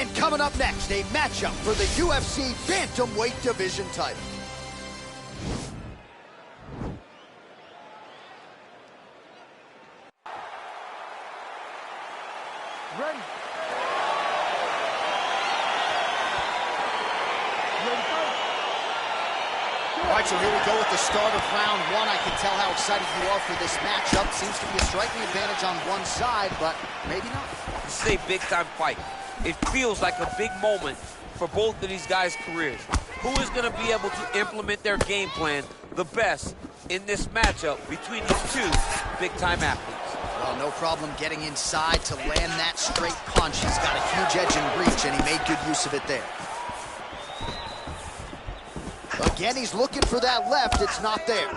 And coming up next, a matchup for the UFC Bantamweight Division title. Ready. All right, so here we go with the start of round one. I can tell how excited you are for this matchup. Seems to be a striking advantage on one side, but maybe not. This is a big-time fight. It feels like a big moment for both of these guys' careers. Who is going to be able to implement their game plan the best in this matchup between these two big-time athletes? Well, no problem getting inside to land that straight punch. He's got a huge edge in reach, and he made good use of it there. Again, he's looking for that left. It's not there.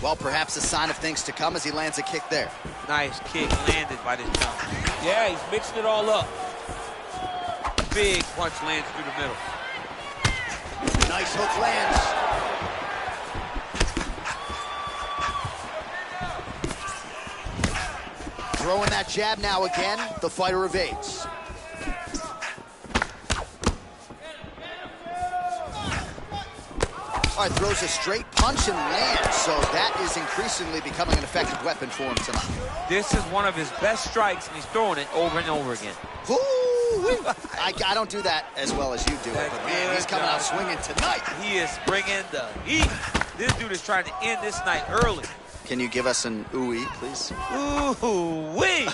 Well, perhaps a sign of things to come as he lands a kick there. Nice kick landed by this jump. Yeah, he's mixing it all up. Big punch lands through the middle. Nice hook lands. Throwing that jab now again. The fighter evades. All right, throws a straight punch and lands, so that is increasingly becoming an effective weapon for him tonight. This is one of his best strikes, and he's throwing it over and over again. I don't do that as well as you do it, but man, he's coming out swinging tonight. He is bringing the heat. This dude is trying to end this night early. Can you give us an ooh-wee, please? Ooh-wee!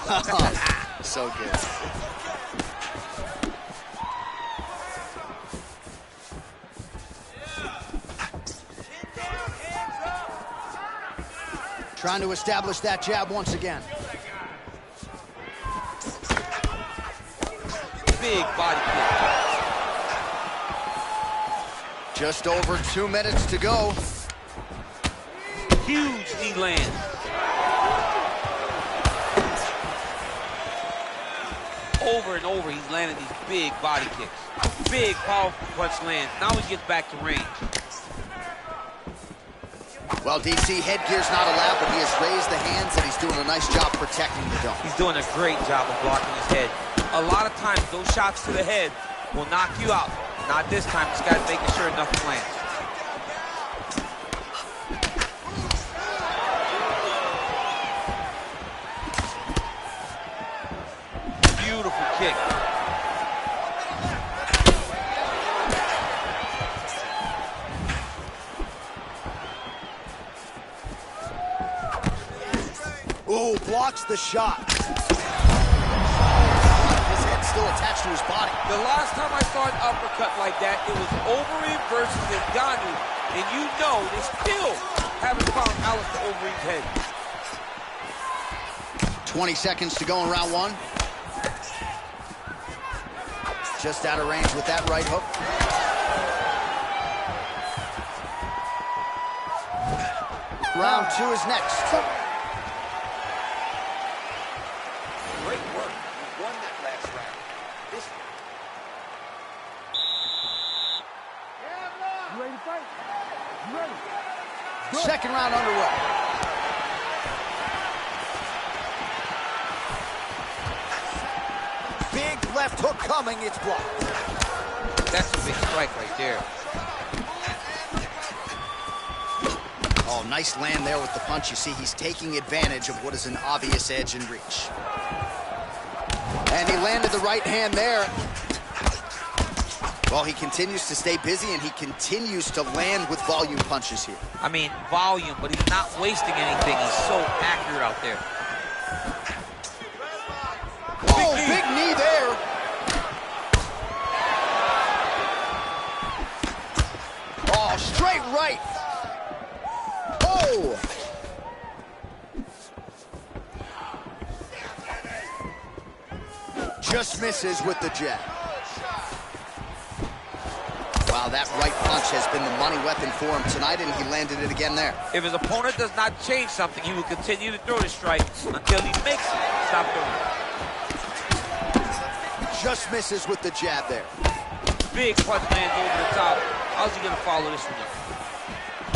So good. Trying to establish that jab once again. Big body kick. Just over 2 minutes to go. Huge knee land. Over and over, he's landing these big body kicks. Big, powerful punch lands. Now he gets back to range. Well, DC, headgear's not allowed, but he has raised the hands, and he's doing a nice job protecting the dome. He's doing a great job of blocking his head. A lot of times, those shots to the head will knock you out. Not this time. This guy's making sure nothing lands. Beautiful kick. Ooh, blocks the shot. His head's still attached to his body. The last time I saw an uppercut like that, it was Overeem versus Ngannou, and you know they still haven't found Alistair Overeem's head. 20 seconds to go in round one. Just out of range with that right hook. Round two is next. Great work. You won that last round. You ready to fight? You ready? Good. Second round underway. Big left hook coming, it's blocked. That's a big strike right there. Oh, nice land there with the punch. You see, he's taking advantage of what is an obvious edge and reach. And he landed the right hand there. Well, he continues to stay busy, and he continues to land with volume punches here. I mean, volume, but he's not wasting anything. He's so accurate out there. Oh, big knee there. Oh, straight right. Oh. Just misses with the jab. Wow, that right punch has been the money weapon for him tonight, and he landed it again there. If his opponent does not change something, he will continue to throw the strike until he makes it stop throwing it. Just misses with the jab there. Big punch lands over the top. How's he going to follow this one up?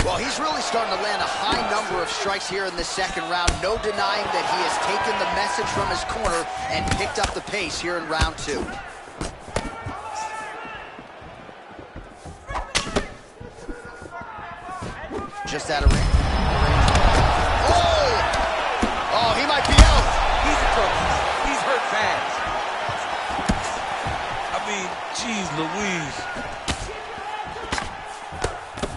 Well, he's really starting to land a high number of strikes here in the second round. No denying that he has taken the message from his corner and picked up the pace here in round 2. Just out of range. Oh! Oh, he might be out. He's in trouble. He's hurt bad. I mean, geez Louise.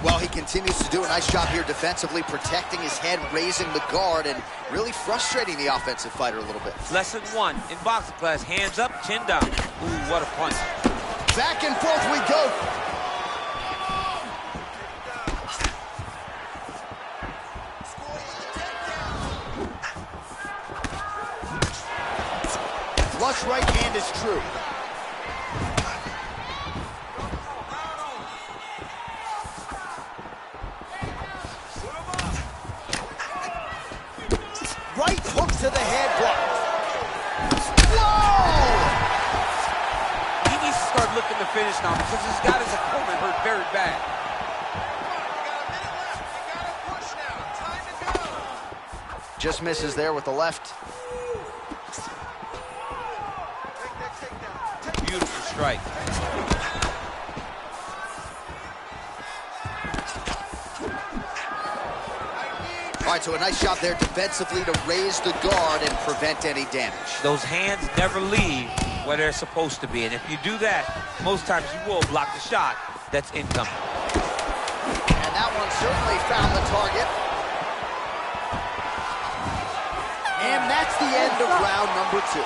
Well, he continues to do a nice job here defensively, protecting his head, raising the guard, and really frustrating the offensive fighter a little bit. Lesson 1 in boxing class, hands up, chin down. Ooh, what a punch. Back and forth we go. Flush right hand is true. Right hook to the head block. Whoa! He needs to start looking to finish now because he's got his opponent hurt very bad. Just misses there with the left. Beautiful strike. All right, so a nice job there defensively to raise the guard and prevent any damage. Those hands never leave where they're supposed to be, and if you do that, most times you will block the shot that's incoming. And that one certainly found the target. And that's the end of round number 2.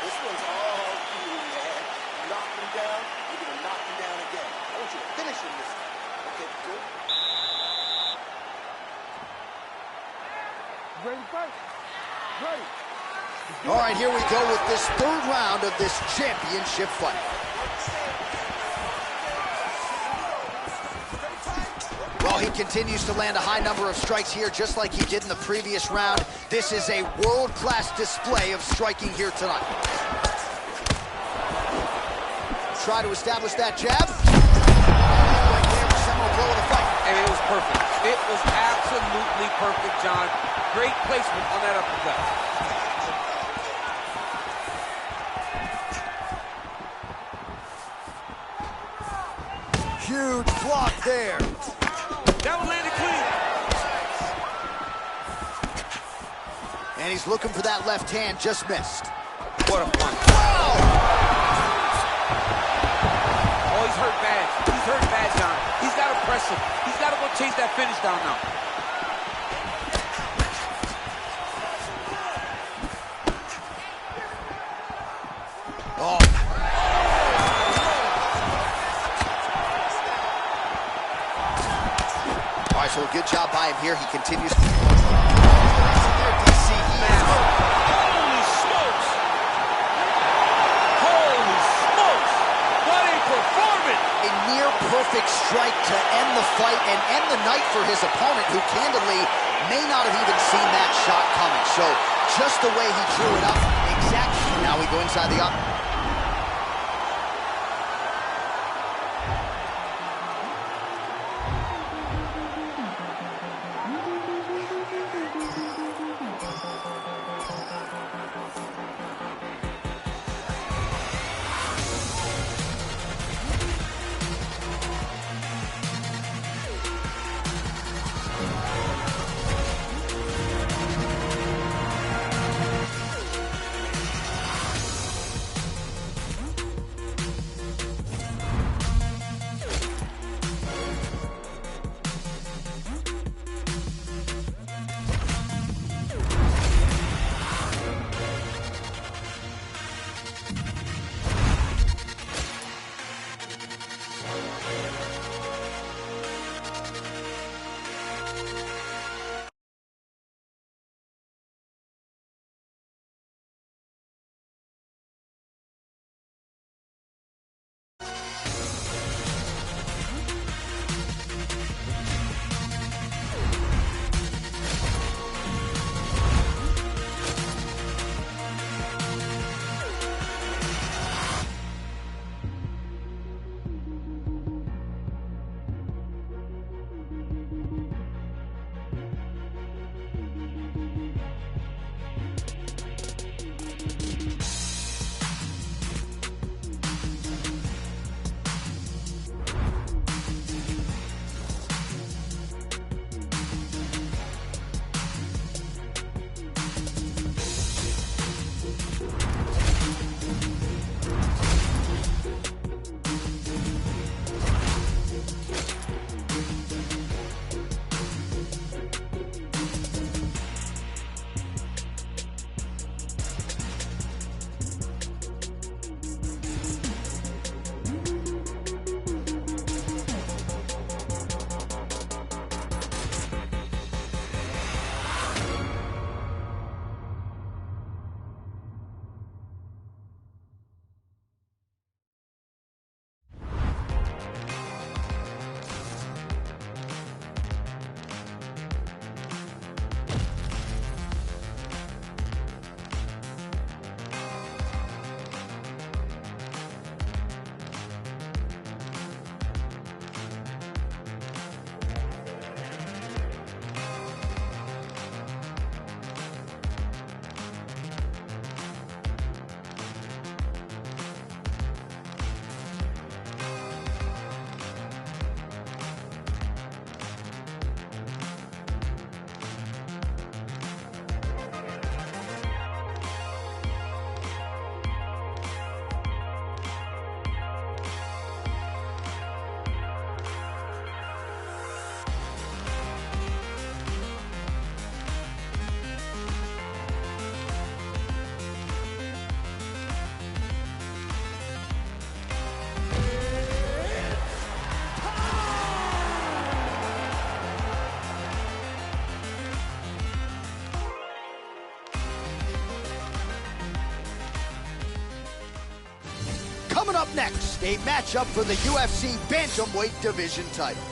This one's all you, man. Knock him down, you're gonna knock him down again. I want you to finish him this time. Okay, good. Ready to fight? Ready. All right, here we go with this third round of this championship fight. Well, he continues to land a high number of strikes here, just like he did in the previous round. This is a world-class display of striking here tonight. Try to establish that jab. Right there, the seminal blow of the fight. And it was perfect. It was absolutely perfect, John. Great placement on that uppercut. Huge block there. That one landed clean. And he's looking for that left hand, just missed. What a punch. Wow! Oh, he's hurt bad. He's hurt bad, John. He's got to press him. He's got to go chase that finish down now. Oh. All right, so a good job by him here. He continues. DC, he is hurt. Holy smokes! Holy smokes! What a performance! A near perfect strike to end the fight and end the night for his opponent, who candidly may not have even seen that shot coming. So just the way he drew it up, exactly. Now we go inside the up. Coming up next, a matchup for the UFC Bantamweight Division title.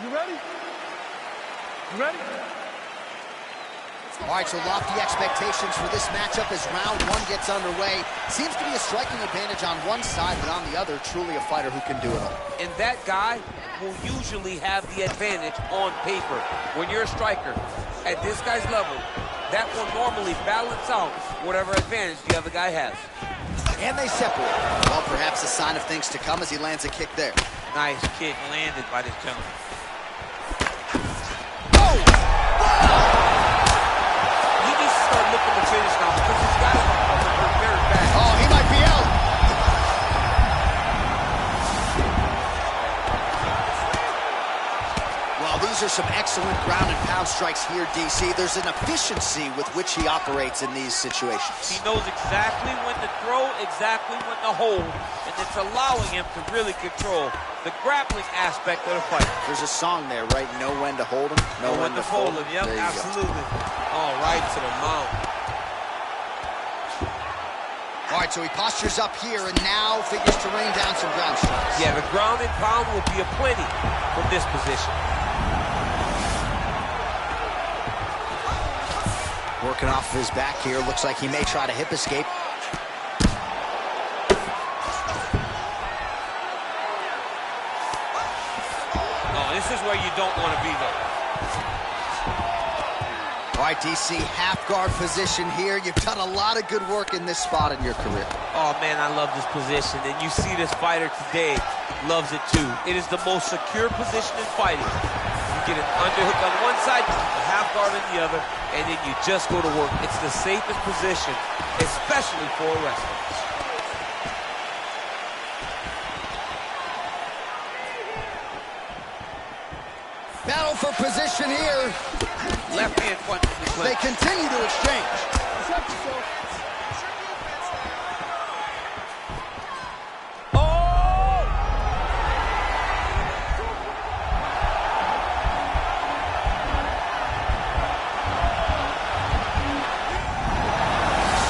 You ready? You ready? All right, so lofty expectations for this matchup as round one gets underway. Seems to be a striking advantage on one side, but on the other, truly a fighter who can do it all. And that guy will usually have the advantage on paper. When you're a striker at this guy's level, that will normally balance out whatever advantage the other guy has. And they separate. Well, perhaps a sign of things to come as he lands a kick there. Nice kick landed by this gentleman. Looking to finish now because he's got him very bad. Oh, he might be out. Well, these are some excellent ground and pound strikes here, DC. There's an efficiency with which he operates in these situations. He knows exactly when to throw, exactly when to hold, and it's allowing him to really control the grappling aspect of the fight. There's a song there, right? Know when to hold him, know when to fold him. Yep, absolutely. All right, to the mount. All right, so he postures up here and now figures to rain down some ground strikes. Yeah, the ground and pound will be aplenty from this position. Working off of his back here. Looks like he may try to hip escape. No, this is where you don't want to be, though. All right, DC, half guard position here. You've done a lot of good work in this spot in your career. Oh, man, I love this position. And you see this fighter today loves it, too. It is the most secure position in fighting. You get an underhook on one side, a half guard on the other, and then you just go to work. It's the safest position, especially for a wrestler. Battle for position here. Left hand punch in the clinch. They continue to exchange. Protect yourself. Oh!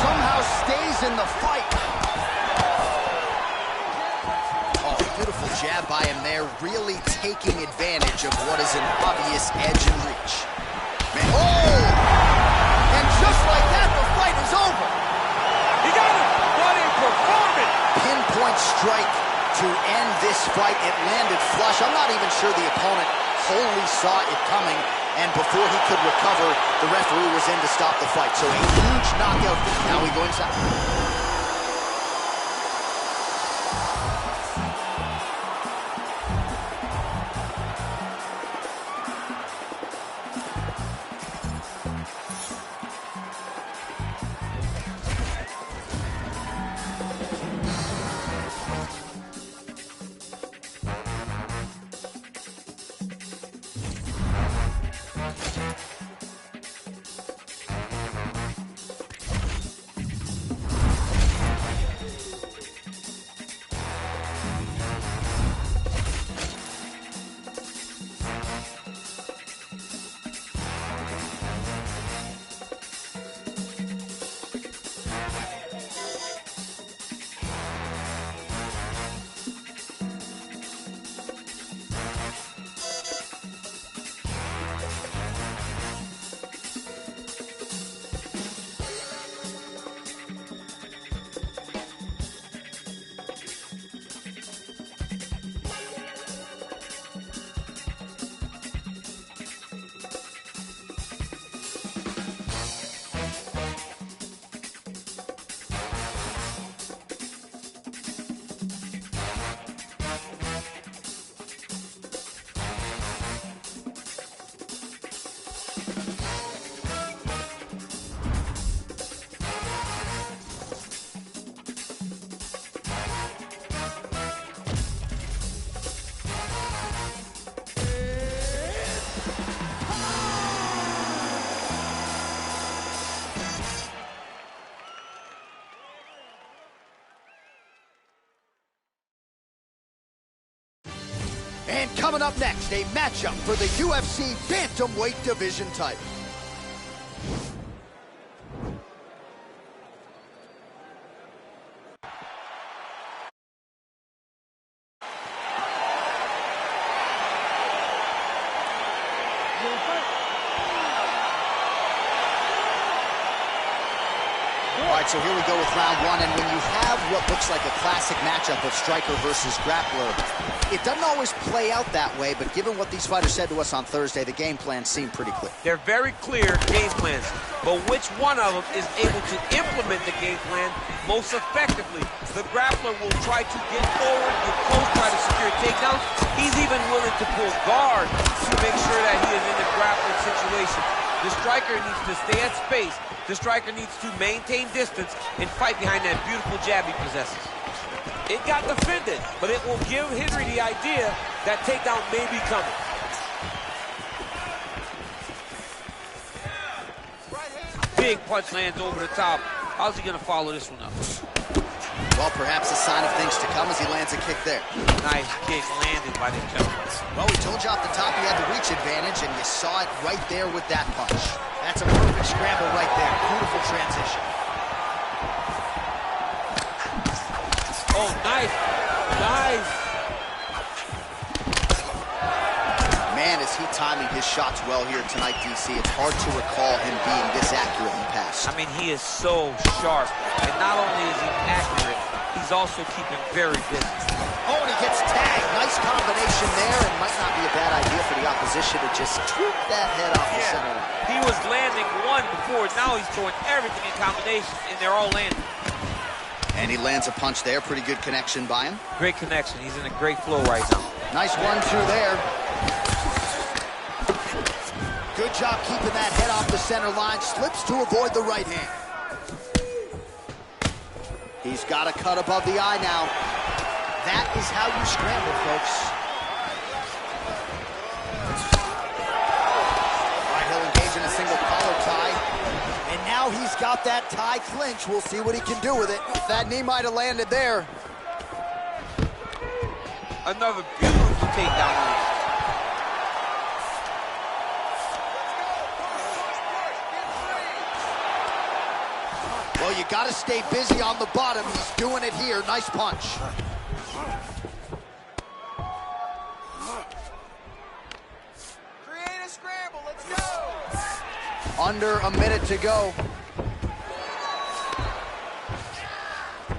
Somehow stays in the fight. Oh, beautiful jab by him there, really taking advantage of what is an obvious edge and reach. Man, oh! And just like that, the fight is over. He got him! What a performance! Pinpoint strike to end this fight. It landed flush. I'm not even sure the opponent wholly saw it coming, and before he could recover, the referee was in to stop the fight. So a huge knockout. Now we go inside. And coming up next, a matchup for the UFC Bantamweight Division title. All right, so here we go with round one, and when you have what looks like a classic matchup of striker versus grappler, it doesn't always play out that way, but given what these fighters said to us on Thursday, the game plans seem pretty clear. They're very clear game plans, but which one of them is able to implement the game plan most effectively? The grappler will try to get forward, get close, try to secure takedowns. He's even willing to pull guard to make sure that he is in the grappling situation. The striker needs to stay at space. The striker needs to maintain distance and fight behind that beautiful jab he possesses. It got defended, but it will give Henry the idea that takedown may be coming. Big punch lands over the top. How's he gonna follow this one up? Well, perhaps a sign of things to come as he lands a kick there. Nice kick landed by the gentleman. Well, we told you off the top he had the reach advantage, and you saw it right there with that punch. That's a perfect scramble right there. Beautiful transition. Oh, nice. Nice. Man, is he timing his shots well here tonight, DC. It's hard to recall him being this accurate in the past. I mean, he is so sharp. And not only is he accurate, he's also keeping very busy. Oh, and he gets tagged. Nice combination there, and might not be a bad idea for the opposition to just tweak that head off the center line. He was landing one before. Now he's throwing everything in combination, and they're all landing. And he lands a punch there. Pretty good connection by him. Great connection. He's in a great flow right now. Nice 1-2 there. Good job keeping that head off the center line. Slips to avoid the right hand. He's got a cut above the eye now. That is how you scramble, folks. All right, he'll engage in a single collar tie. And now he's got that tie clinch. We'll see what he can do with it. That knee might have landed there. Another beautiful takedown. Well, you got to stay busy on the bottom. He's doing it here. Nice punch. Create a scramble. Let's go. Under a minute to go.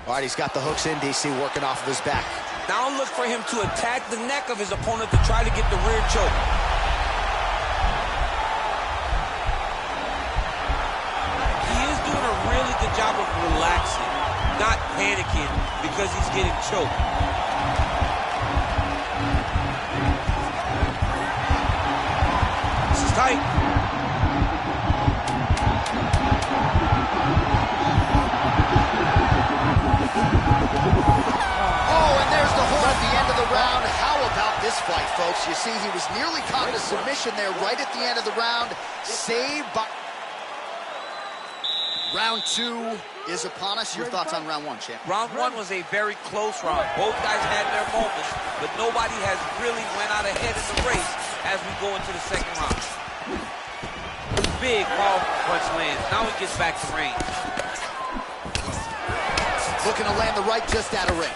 All right, he's got the hooks in, DC, working off of his back. Now look for him to attack the neck of his opponent to try to get the rear choke. Good job of relaxing, not panicking because he's getting choked. This is tight. Oh, and there's the horn at the end of the round. How about this fight, folks? You see, he was nearly caught in a submission there right at the end of the round. Saved by... Round two is upon us. Your thoughts on round one, champ? Round one was a very close round. Both guys had their moments, but nobody has really went out ahead in the race as we go into the second round. Big, powerful punch lands. Now he gets back to range. Looking to land the right just out of range.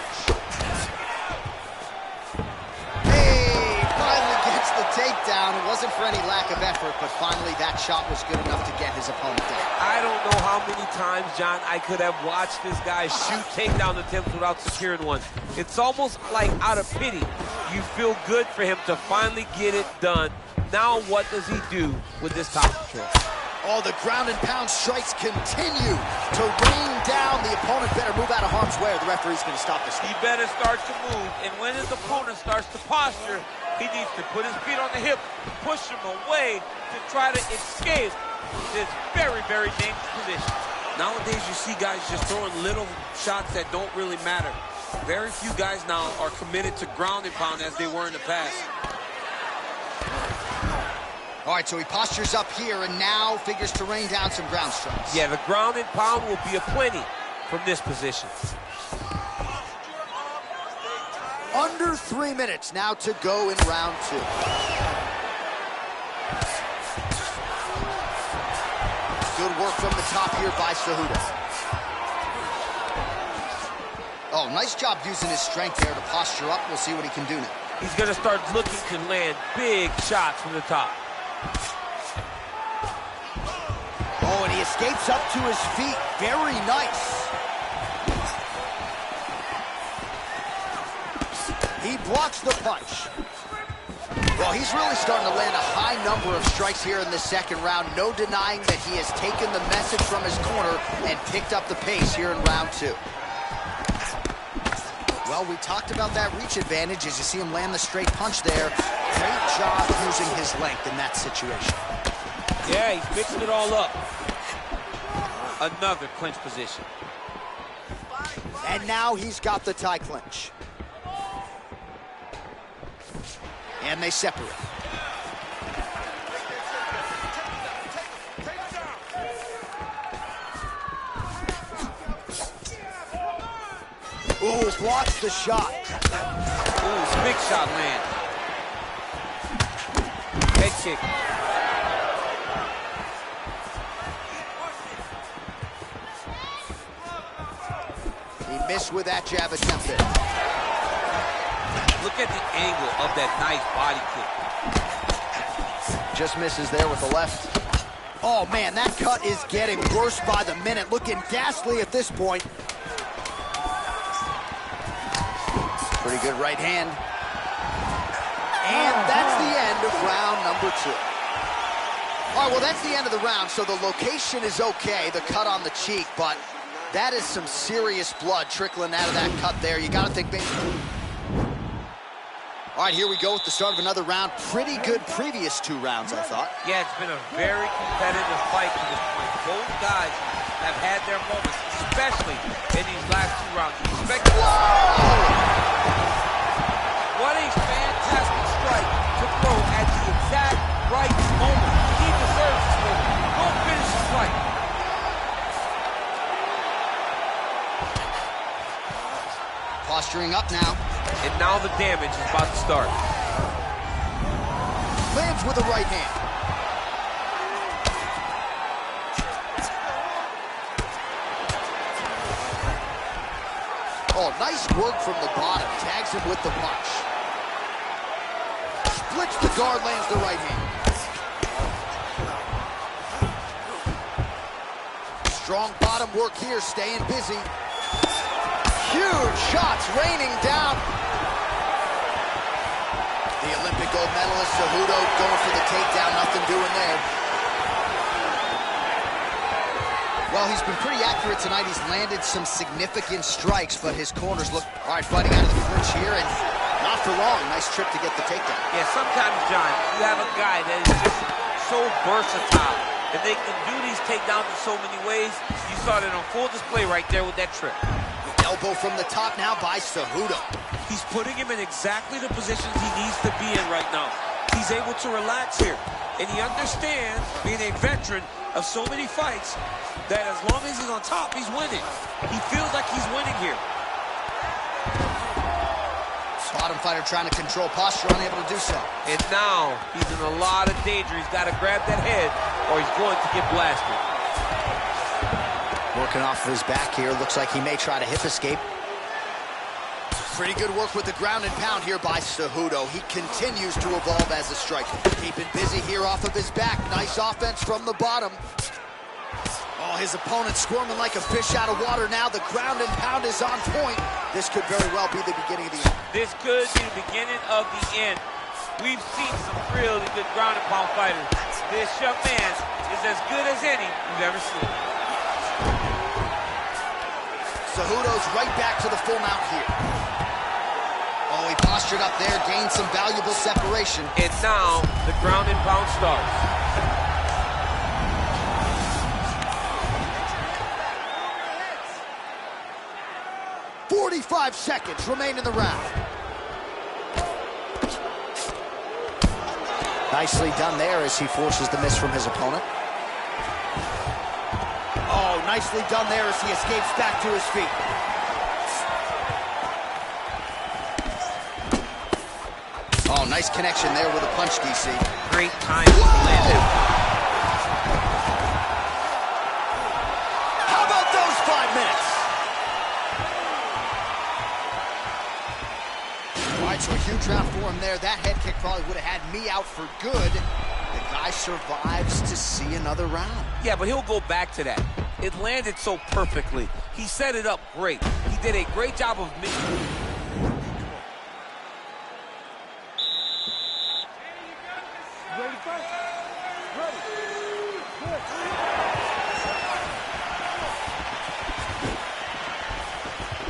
The takedown. It wasn't for any lack of effort, but finally that shot was good enough to get his opponent down. I don't know how many times, John, I could have watched this guy shoot takedown attempts without securing one. It's almost like out of pity. You feel good for him to finally get it done. Now what does he do with this top control? Oh, the ground and pound strikes continue to rain down. The opponent better move out of harm's way or the referee's going to stop this. He better start to move, and when his opponent starts to posture, he needs to put his feet on the hip, push him away to try to escape this very, very dangerous position. Nowadays, you see guys just throwing little shots that don't really matter. Very few guys now are committed to ground and pound as they were in the past. All right, so he postures up here and now figures to rain down some ground strikes. Yeah, the ground and pound will be aplenty from this position. Under 3 minutes now to go in round 2. Good work from the top here by Cejudo. Oh, nice job using his strength there to posture up. We'll see what he can do now. He's going to start looking to land big shots from the top. Oh, and he escapes up to his feet. Very nice. He blocks the punch. Well, he's really starting to land a high number of strikes here in the second round. No denying that he has taken the message from his corner and picked up the pace here in round 2. Well, we talked about that reach advantage as you see him land the straight punch there. Great job using his length in that situation. Yeah, he's mixing it all up. Another clinch position. And now he's got the tie clinch. And they separate. Ooh, blocks the shot. Ooh, big shot land. Head kick. He missed with that jab attempt there. Look at the angle of that nice body kick. Just misses there with the left. Oh, man, that cut is getting worse by the minute. Looking ghastly at this point. Pretty good right hand. And that's the end of round number 2. All right, well, that's the end of the round, so the location is okay, the cut on the cheek, but that is some serious blood trickling out of that cut there. You got to think maybe... All right, here we go with the start of another round. Pretty good previous 2 rounds, I thought. Yeah, it's been a very competitive fight to this point. Both guys have had their moments, especially in these last 2 rounds. What a fantastic strike to throw at the exact right moment. He deserves this moment. Go finish the fight. Posturing up now. And now the damage is about to start. Lands with the right hand. Oh, nice work from the bottom. Tags him with the punch. Splits the guard, lands the right hand. Strong bottom work here, staying busy. Huge shots raining down. The Olympic gold medalist, Cejudo, going for the takedown. Nothing doing there. Well, he's been pretty accurate tonight. He's landed some significant strikes, but his corners look... All right, fighting out of the clinch here, and not for long. Nice trip to get the takedown. Yeah, sometimes, John, you have a guy that is just so versatile, and they can do these takedowns in so many ways. You saw that on full display right there with that trip. Elbow from the top now by Cejudo. He's putting him in exactly the positions he needs to be in right now. He's able to relax here, and he understands, being a veteran of so many fights, that as long as he's on top, he's winning. He feels like he's winning here. Bottom fighter trying to control posture, unable to do so. And now he's in a lot of danger. He's got to grab that head or he's going to get blasted. Working off of his back here. Looks like he may try to hip escape. Pretty good work with the ground and pound here by Cejudo. He continues to evolve as a striker. Keeping busy here off of his back. Nice offense from the bottom. Oh, his opponent squirming like a fish out of water now. The ground and pound is on point. This could very well be the beginning of the end. This could be the beginning of the end. We've seen some really good ground and pound fighters. This young man is as good as any we've ever seen. Cejudo's right back to the full mount here. Oh, he postured up there, gained some valuable separation. And now the ground and pound starts. 45 seconds remain in the round. Nicely done there as he forces the miss from his opponent. Oh, nicely done there as he escapes back to his feet. Oh, nice connection there with a punch, DC. Great time to land it. How about those 5 minutes? All right, so a huge round for him there. That head kick probably would have had me out for good. The guy survives to see another round. Yeah, but he'll go back to that. It landed so perfectly. He set it up great. He did a great job of... Ready to fight? Ready. Good.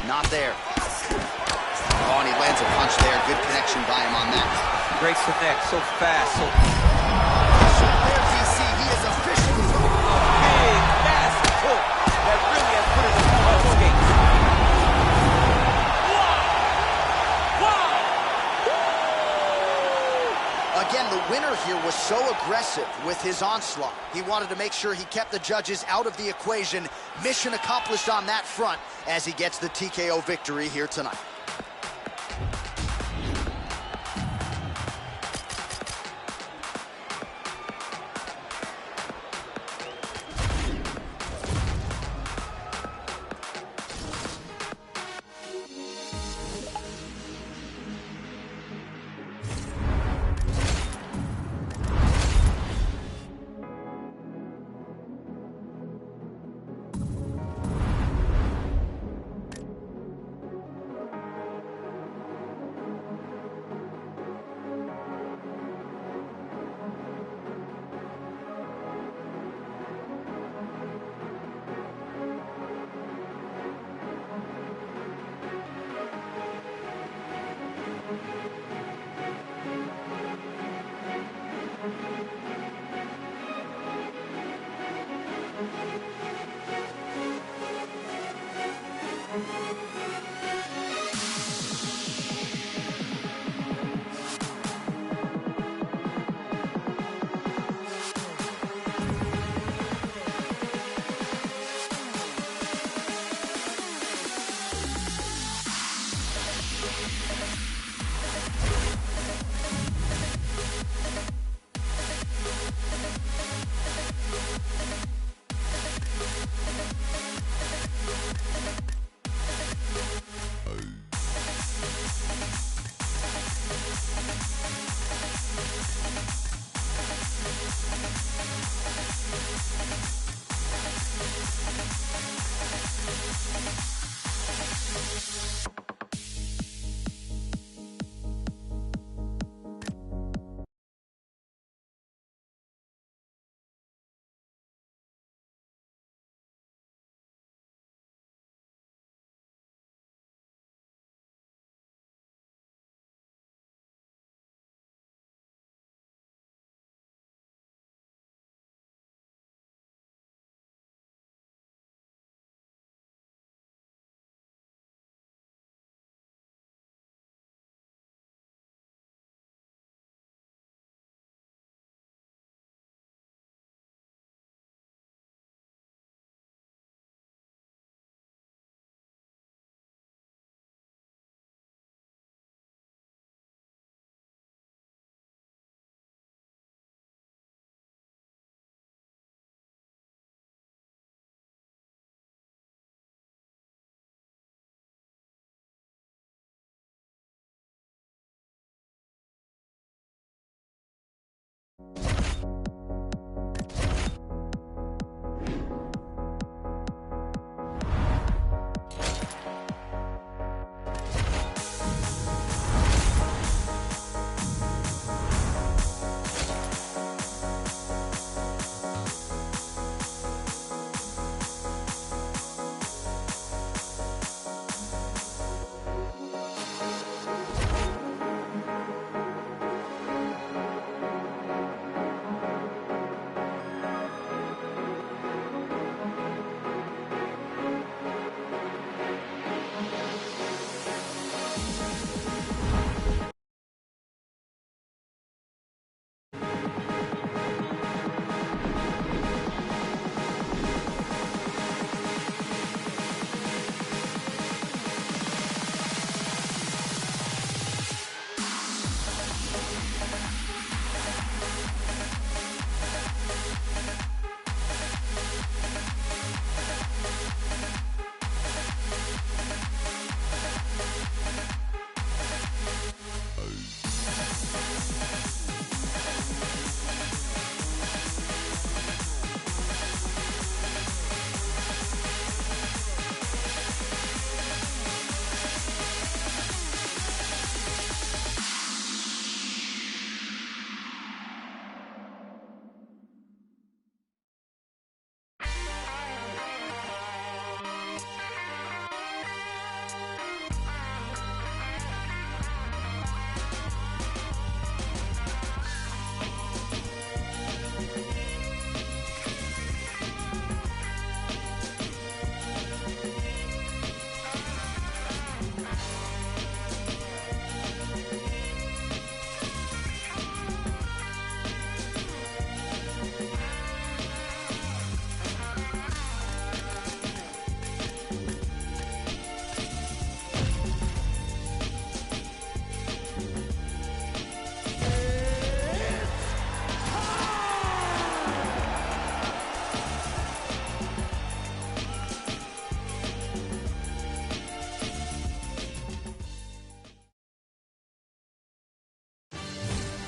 Not there. Oh, and he lands a punch there. Good connection by him on that. Great connect, so fast, so... So there, DC, he is officially... Big, massive hook that really has put him on skates. Again, the winner here was so aggressive with his onslaught. He wanted to make sure he kept the judges out of the equation. Mission accomplished on that front as he gets the TKO victory here tonight.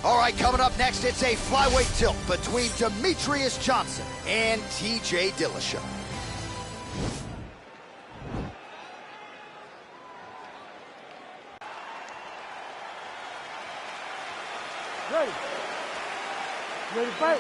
All right, coming up next, it's a flyweight tilt between Demetrius Johnson and TJ Dillashaw. Ready. Ready to fight.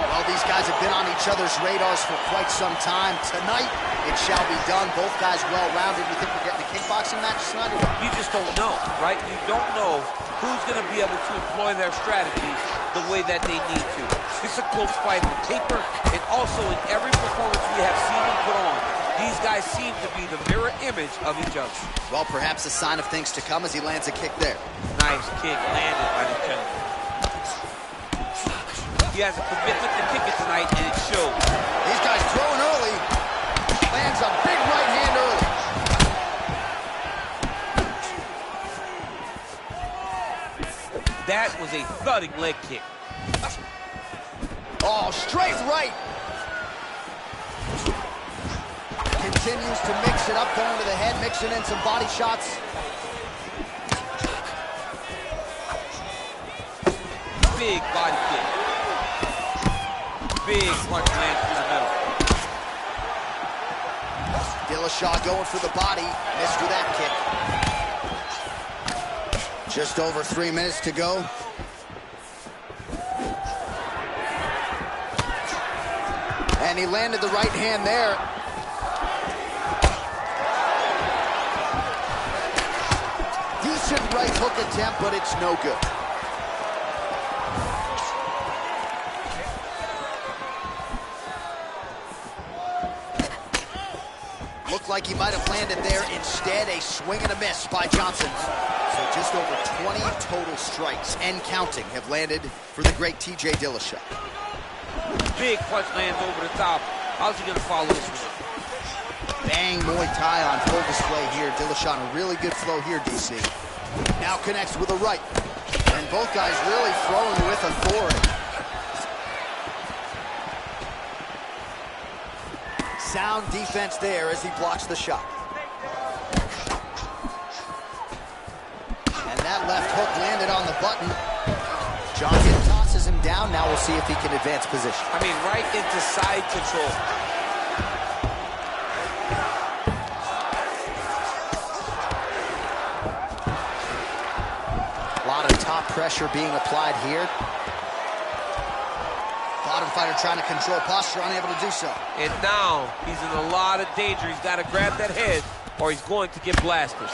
Well, these guys have been on each other's radars for quite some time. Tonight, it shall be done. Both guys well-rounded. You think we're getting a kickboxing match tonight? You just don't know, right? You don't know who's going to be able to employ their strategies the way that they need to. It's a close fight on paper, and also in every performance we have seen them put on, these guys seem to be the mirror image of each other. Well, perhaps a sign of things to come as he lands a kick there. Nice kick landed by the gentleman. He has a commitment to kick it tonight, and it shows. These guys throwing early. Lands a big right hand early. That was a thudding leg kick. Oh, straight right. Continues to mix it up, going to the head, mixing in some body shots. Big body kick. Big punch lands through the middle. Dillashaw going for the body. Missed with that kick. Just over 3 minutes to go. And he landed the right hand there. Decent right hook attempt, but it's no good. Looked like he might have landed there. Instead, a swing and a miss by Johnson. So just over 20 total strikes and counting have landed for the great TJ Dillashaw. Big punch lands over the top. How's he going to follow this one? Bang, Muay Thai on full display here. Dillashaw in a really good flow here, DC. Now connects with a right. And both guys really throwing with authority. Sound defense there as he blocks the shot. And that left hook landed on the button. Johnson tosses him down. Now we'll see if he can advance position. I mean, right into side control. A lot of top pressure being applied here. Bottom fighter trying to control posture, unable to do so. And now he's in a lot of danger. He's got to grab that head or he's going to get blasted.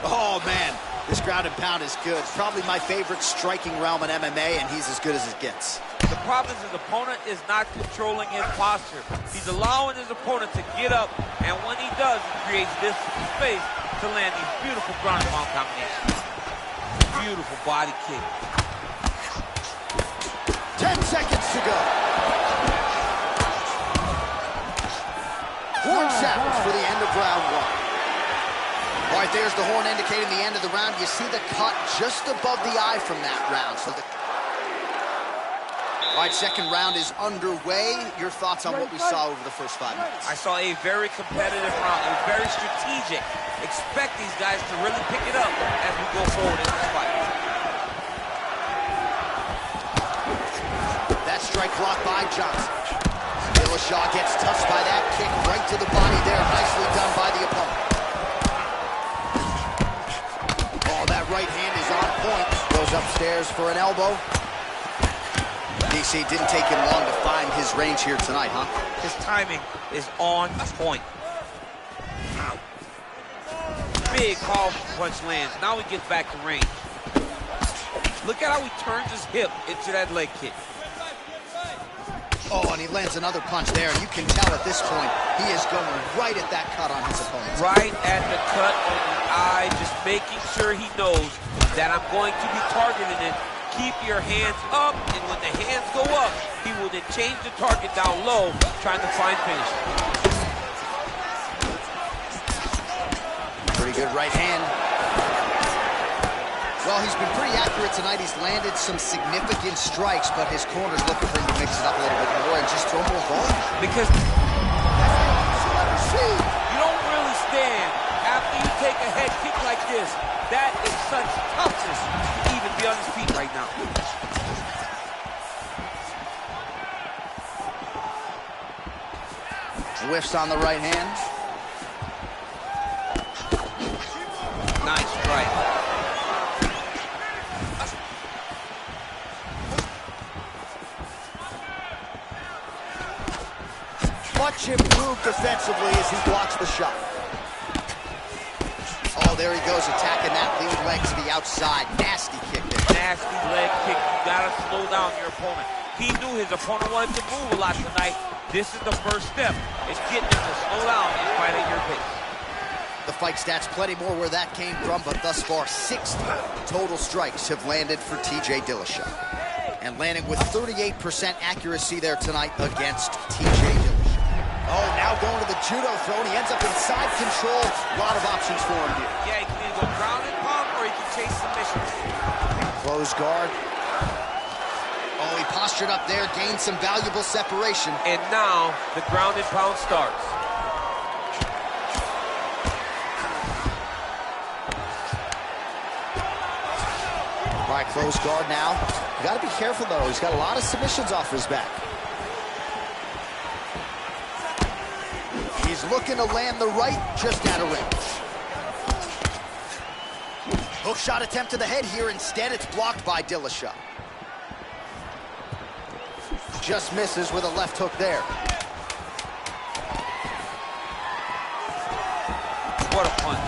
Oh, man. This ground and pound is good. It's probably my favorite striking realm in MMA, and he's as good as it gets. The problem is his opponent is not controlling his posture. He's allowing his opponent to get up, and when he does, he creates this space to land these beautiful ground and pound combinations. Beautiful body kick. 10 seconds to go. Horn sounds for the end of round one. All right, there's the horn indicating the end of the round. You see the cut just above the eye from that round. All right, second round is underway. Your thoughts on what we saw over the first 5 minutes? I saw a very competitive round. It was very strategic. Expect these guys to really pick it up as we go forward in this fight. That strike blocked by Johnson. Dillashaw gets touched by that kick right to the body there. Nicely done by the opponent. Oh, that right hand is on point. Goes upstairs for an elbow. DC, didn't take him long to find his range here tonight, huh? His timing is on point. Big powerful punch lands. Now he gets back to range. Look at how he turns his hip into that leg kick. Oh, and he lands another punch there. You can tell at this point, he is going right at that cut on his opponent. Right at the cut on the eye, just making sure he knows that I'm going to be targeting it. Keep your hands up, and when the hands go up, he will then change the target down low, trying to find finish. Pretty good right hand. Well, he's been pretty accurate tonight. He's landed some significant strikes, but his corner's looking for him to mix it up a little bit more and just throw more volume. Because a head kick like this, that is such toughness to even be on his feet right now. Whiffs on the right hand. Nice strike. Much improved defensively as he blocks the shot. Oh, there he goes, attacking that lead leg to the outside. Nasty kick there. Nasty leg kick. You gotta slow down your opponent. He knew his opponent wanted to move a lot tonight. This is the first step. It's getting him to slow down and fight at your pace. The fight stats plenty more where that came from, but thus far 60 total strikes have landed for TJ Dillashaw. And landing with 38% accuracy there tonight against TJ Dillashaw. Oh, now going to the judo throw, and he ends up inside control. A lot of options for him here. Yeah, he can either go ground and pound or he can chase submission. Close guard. Oh, he postured up there, gained some valuable separation. And now the ground and pound starts. All right, close guard now. You got to be careful, though. He's got a lot of submissions off his back. He's looking to land the right, just out of range. Hook shot attempt to the head here. Instead, it's blocked by Dillashaw. Just misses with a left hook there. What a punch.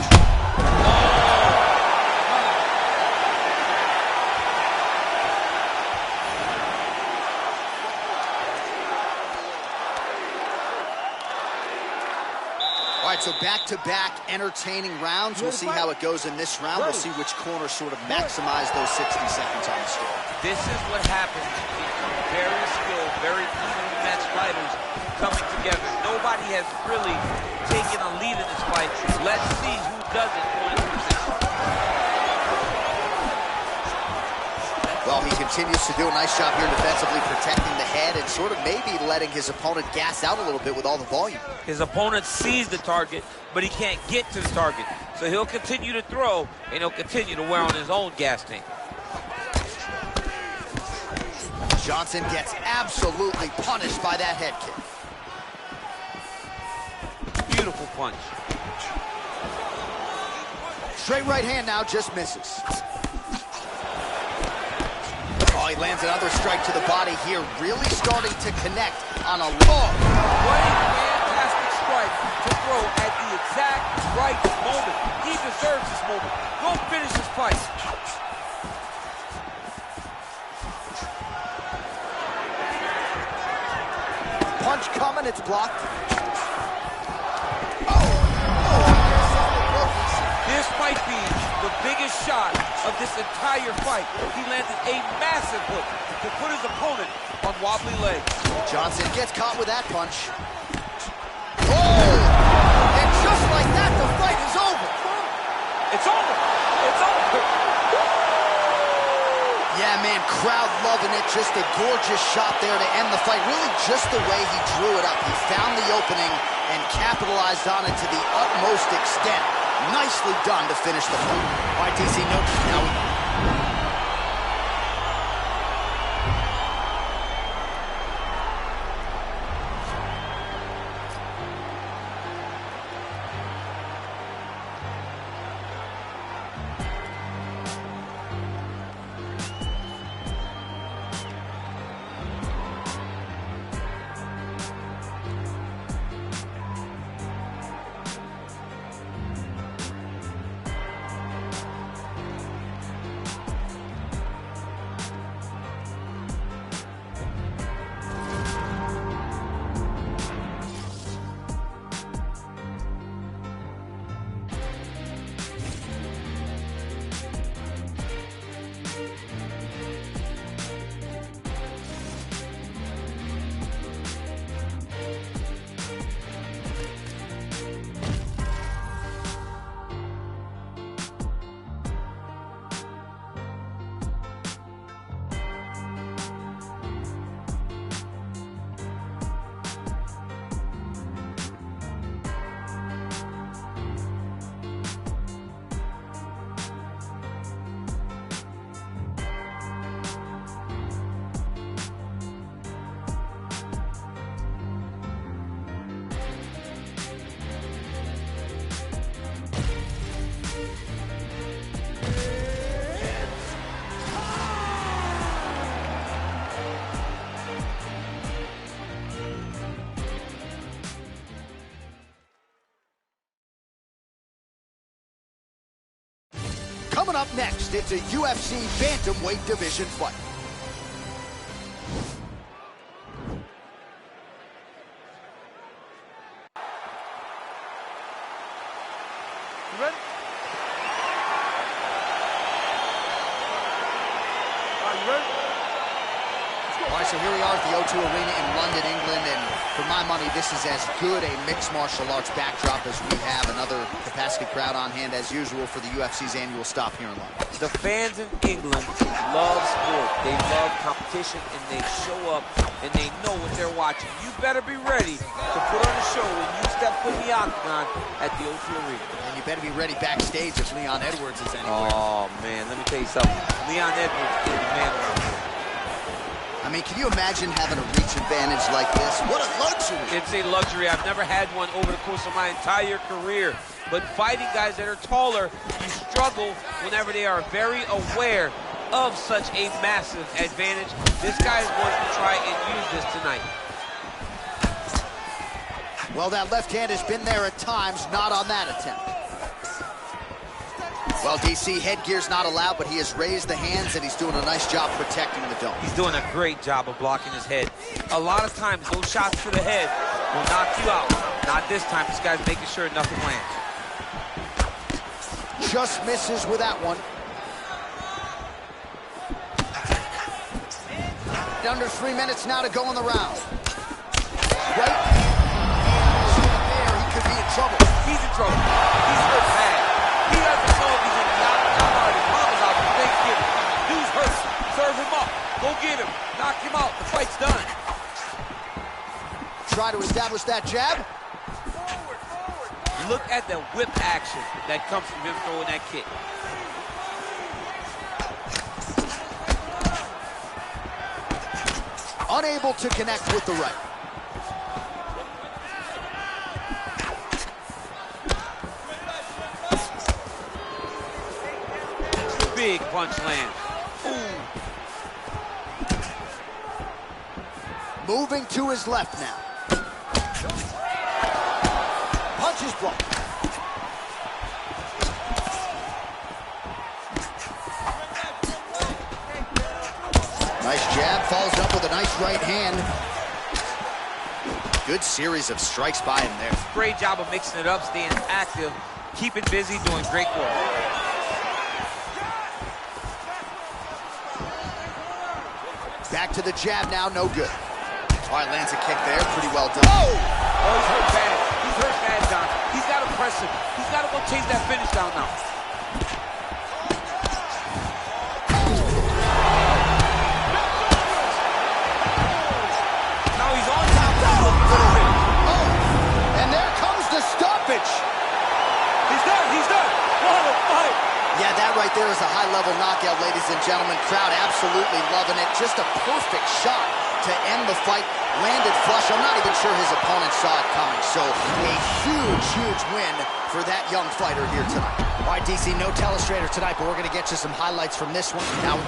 All right, so back-to-back entertaining rounds. We'll see how it goes in this round. We'll see which corner sort of maximize those 60 seconds on the score. This is what happens when very skilled, very evenly matched fighters coming together. Nobody has really taken a lead in this fight. Let's see who does it going into position. Well, he continues to do a nice job here defensively, protecting the head and sort of maybe letting his opponent gas out a little bit with all the volume. His opponent sees the target, but he can't get to the target. So he'll continue to throw, and he'll continue to wear on his own gas tank. Johnson gets absolutely punished by that head kick. Beautiful punch. Straight right hand now, just misses. Oh, he lands another strike to the body here, really starting to connect on a long. What a fantastic strike to throw at the exact right moment. He deserves this moment. Go finish this fight. Punch coming, it's blocked. This might be the biggest shot of this entire fight. He landed a massive hook to put his opponent on wobbly legs. Johnson gets caught with that punch. Oh! And just like that, the fight is over. It's over. It's over. Yeah, man, crowd loving it. Just a gorgeous shot there to end the fight. Really just the way he drew it up. He found the opening and capitalized on it to the utmost extent. Nicely done to finish the fight. All right, DC, now we... Coming up next, it's a UFC bantamweight division fight. You ready? Are you ready? All right, so here we are at the O2 Arena in London, England, and for my money, this is as good a mixed martial arts backdrop as we have. Another capacity crowd on hand, as usual, for the UFC's annual stop here in London. The fans in England love sport. They love competition, and they show up, and they know what they're watching. You better be ready to put on a show when you step foot in the octagon at the O2 Arena. And you better be ready backstage if Leon Edwards is anywhere. Oh, man, let me tell you something. Leon Edwards is the man around here. I mean, can you imagine having a reach advantage like this? What a luxury. It's a luxury. I've never had one over the course of my entire career. But fighting guys that are taller, you struggle whenever they are very aware of such a massive advantage. This guy is going to try and use this tonight. Well, that left hand has been there at times, not on that attempt. Well, DC, headgear's not allowed, but he has raised the hands, and he's doing a nice job protecting the dome. He's doing a great job of blocking his head. A lot of times, those shots to the head will knock you out. Not this time. This guy's making sure nothing lands. Just misses with that one. Under 3 minutes now to go in the round. Right there, he could be in trouble. He's in trouble. He's hurt bad. He doesn't know if he's in the knockout. His mama's out for Thanksgiving. Dude's hurt. Serve him up. Go get him. Knock him out. The fight's done. Try to establish that jab. Look at the whip action that comes from him throwing that kick. Unable to connect with the right. Big punch lands. Ooh. Moving to his left now. Punches blocked. Nice jab, follows up with a nice right hand. Good series of strikes by him there. Great job of mixing it up, staying active, keeping busy, doing great work. Back to the jab now, no good. All right, lands a kick there, pretty well done. Oh, he's hurt bad. He's hurt bad, Don. He's got to press him. He's got to go chase that finish down now. Now he's on top of him. Oh, and there comes the stoppage. He's done. He's done. What a fight. Yeah, that right there is a high-level knockout, ladies and gentlemen. Crowd absolutely loving it. Just a perfect shot to end the fight. Landed flush. I'm not even sure his opponent saw it coming. So a huge, huge win for that young fighter here tonight. All right, DC, no telestrator tonight, but we're going to get you some highlights from this one. Now.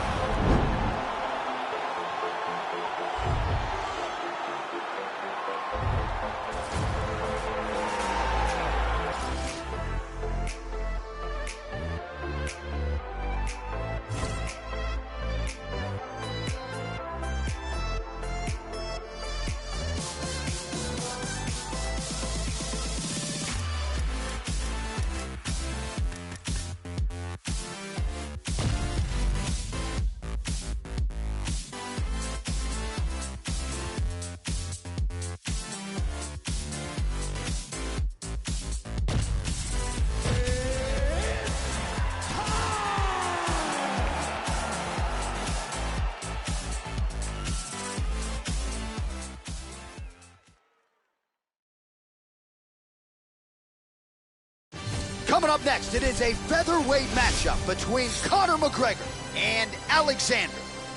Coming up next, it is a featherweight matchup between Conor McGregor and Alexander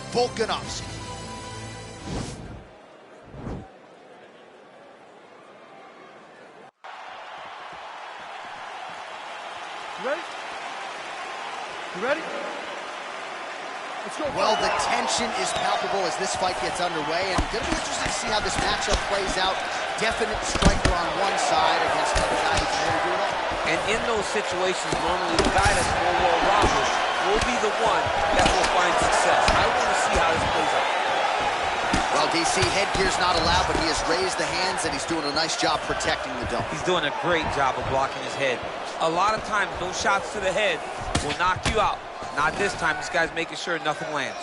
Volkanovski. You ready? You ready? Let's go. Well, the tension is palpable as this fight gets underway, and going to be interesting to see how this matchup plays out. Definite striker on one side against another guy who's ready to do it all. And in those situations, normally the guy that's more well-rounded will be the one that will find success. I want to see how this plays out. Well, DC, headgear's not allowed, but he has raised the hands, and he's doing a nice job protecting the dome. He's doing a great job of blocking his head. A lot of times, those shots to the head will knock you out. Not this time. This guy's making sure nothing lands.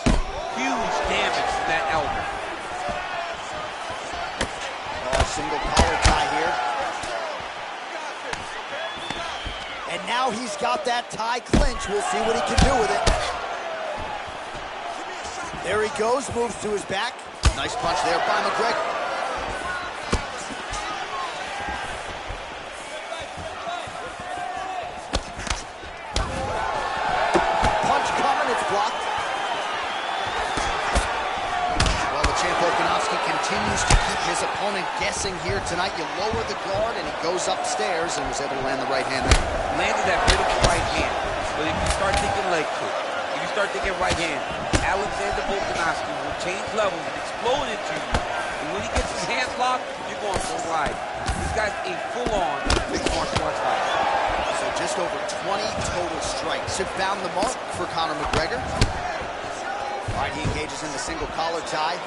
Huge damage to that elbow. Oh, single collar tie here. And now he's got that tie clinch. We'll see what he can do with it. There he goes, moves to his back. Nice punch there by McGregor. Punch coming, it's blocked. Well, the champ Volkanovski continues to keep his opponent guessing here tonight. You lower the guard, and he goes upstairs and was able to land the right hand there. Landed that beautiful right hand. But if you start thinking leg kick, if you start thinking right hand, Alexander Volkanovski will change levels and explode into you. And when he gets his hands locked, you're going for a ride. This guy's a full-on mixed martial arts fighter. So just over 20 total strikes have found the mark for Conor McGregor. All right, he engages in the single collar tie.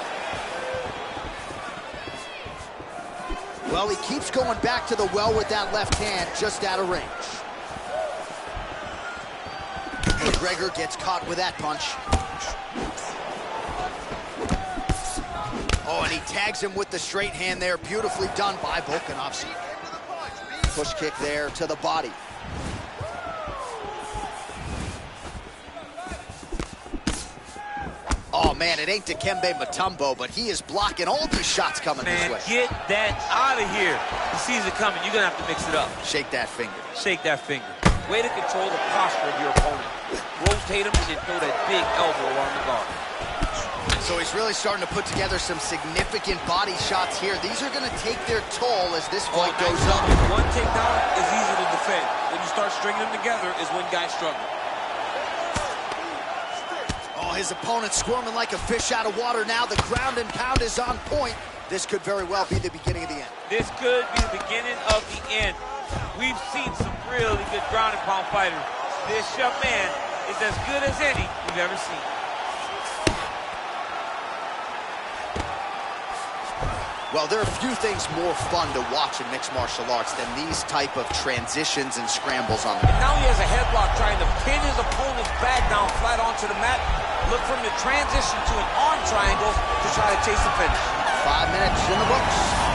Well, he keeps going back to the well with that left hand, just out of range. McGregor gets caught with that punch. Oh, and he tags him with the straight hand there. Beautifully done by Volkanovski. Push kick there to the body. Oh, man, it ain't Dikembe Mutombo, but he is blocking all these shots coming his way. Get that out of here. He sees it coming. You're going to have to mix it up. Shake that finger. Shake that finger. Way to control the posture of your opponent. Rotate him and then throw that big elbow along the guard. So he's really starting to put together some significant body shots here. These are going to take their toll as this fight goes on. One takedown is easy to defend. When you start stringing them together is when guys struggle. Oh, his opponent squirming like a fish out of water now. The ground and pound is on point. This could very well be the beginning of the end. This could be the beginning of the end. We've seen some really good ground and pound fighters. This young man is as good as any we've ever seen. Well, there are few things more fun to watch in mixed martial arts than these type of transitions and scrambles on the mat. Now he has a headlock trying to pin his opponent's back down flat onto the mat. Look for him to transition to an arm triangle to try to chase the finish. 5 minutes in the books.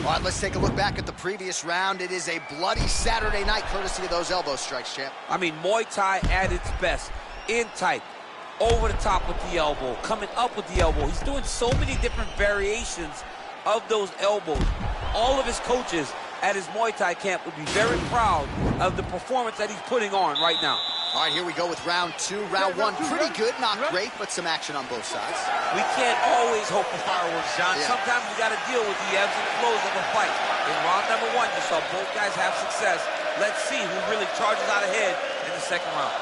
All right, let's take a look back at the previous round. It is a bloody Saturday night, courtesy of those elbow strikes, champ. I mean, Muay Thai at its best. In tight, over the top with the elbow, coming up with the elbow. He's doing so many different variations of those elbows. All of his coaches at his Muay Thai camp would be very proud of the performance that he's putting on right now. All right, here we go with round two. Round one, pretty good, not great, but some action on both sides. We can't always hope for fireworks, John. Yeah. Sometimes we got to deal with the ebbs and flows of a fight. In round number one, you saw both guys have success. Let's see who really charges out ahead in the second round.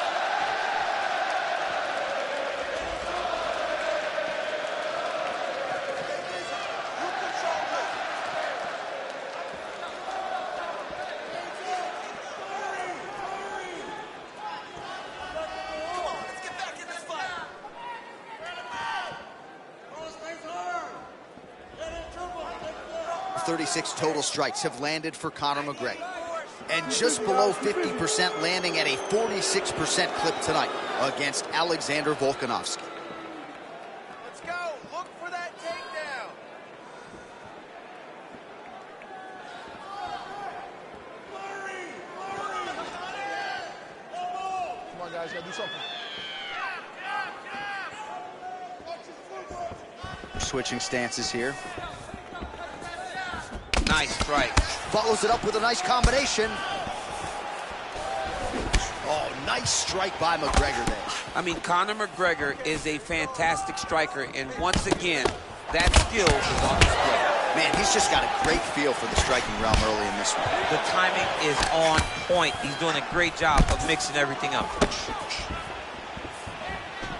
Let's get back in this fight. 36 total strikes have landed for Conor McGregor. And just below 50% landing at a 46% clip tonight against Alexander Volkanovski. Let's go. Look for that takedown. Come on, guys, gotta do something. Switching stances here. Nice strike. Follows it up with a nice combination. Oh, nice strike by McGregor there. I mean, Conor McGregor is a fantastic striker, and once again, that skill is on display. Man, he's just got a great feel for the striking realm early in this one. The timing is on point. He's doing a great job of mixing everything up.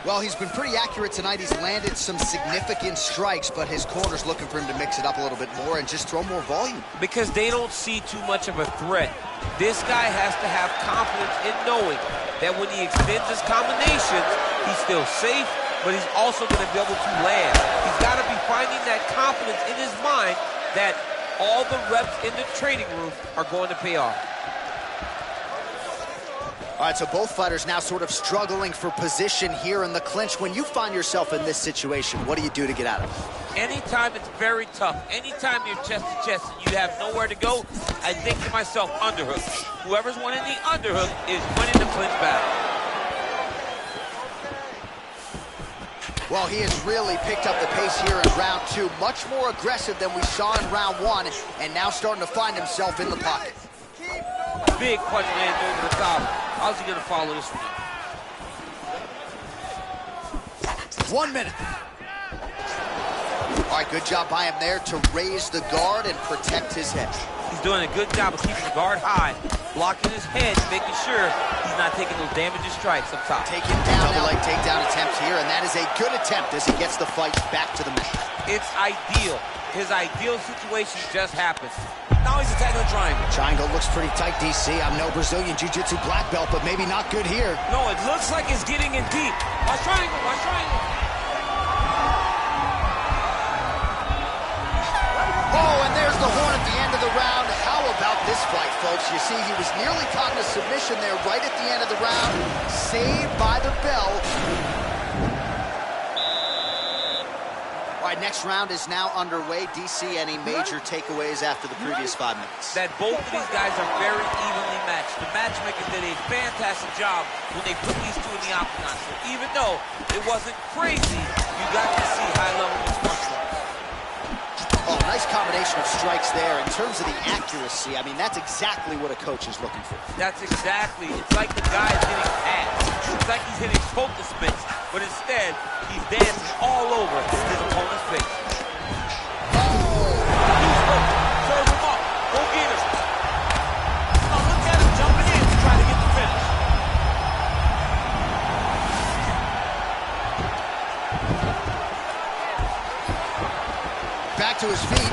Well, he's been pretty accurate tonight. He's landed some significant strikes, but his corner's looking for him to mix it up a little bit more and just throw more volume. Because they don't see too much of a threat. This guy has to have confidence in knowing that when he extends his combinations, he's still safe, but he's also going to be able to land. He's got to be finding that confidence in his mind that all the reps in the training room are going to pay off. All right, so both fighters now sort of struggling for position here in the clinch. When you find yourself in this situation, what do you do to get out of it? Anytime it's very tough, anytime you're chest to chest and you have nowhere to go, I think to myself, underhook. Whoever's winning the underhook is winning the clinch battle. Well, he has really picked up the pace here in round 2. Much more aggressive than we saw in round 1, and now starting to find himself in the pocket. Big punch lands over the top. How's he going to follow this one? 1 minute. All right, good job by him there to raise the guard and protect his head. He's doing a good job of keeping the guard high, blocking his head, making sure he's not taking those damaging strikes up top. Taking down, double leg takedown attempt here, and that is a good attempt as he gets the fight back to the mat. It's ideal. His ideal situation just happened. Now he's attacking the triangle. Triangle looks pretty tight, DC. I'm no Brazilian Jiu-Jitsu black belt, but maybe not good here. No, it looks like it's getting in deep. Watch triangle, watch triangle. Oh, and there's the horn at the end of the round. How about this fight, folks? You see, he was nearly caught in a submission there right at the end of the round. Saved by the bell. All right, next round is now underway. DC, any major takeaways after the previous 5 minutes? That both of these guys are very evenly matched. The matchmaker did a fantastic job when they put these two in the octagon. So even though it wasn't crazy, you got to see high level of structure. Oh, nice combination of strikes there. In terms of the accuracy, I mean, that's exactly what a coach is looking for. That's exactly. It's like the guy's hitting pads. It's like he's hitting focus mitts, but instead, he's dancing all over his opponent's face. Serve him up. Go get him. Now look at him jumping in to try to get the finish. Back to his feet.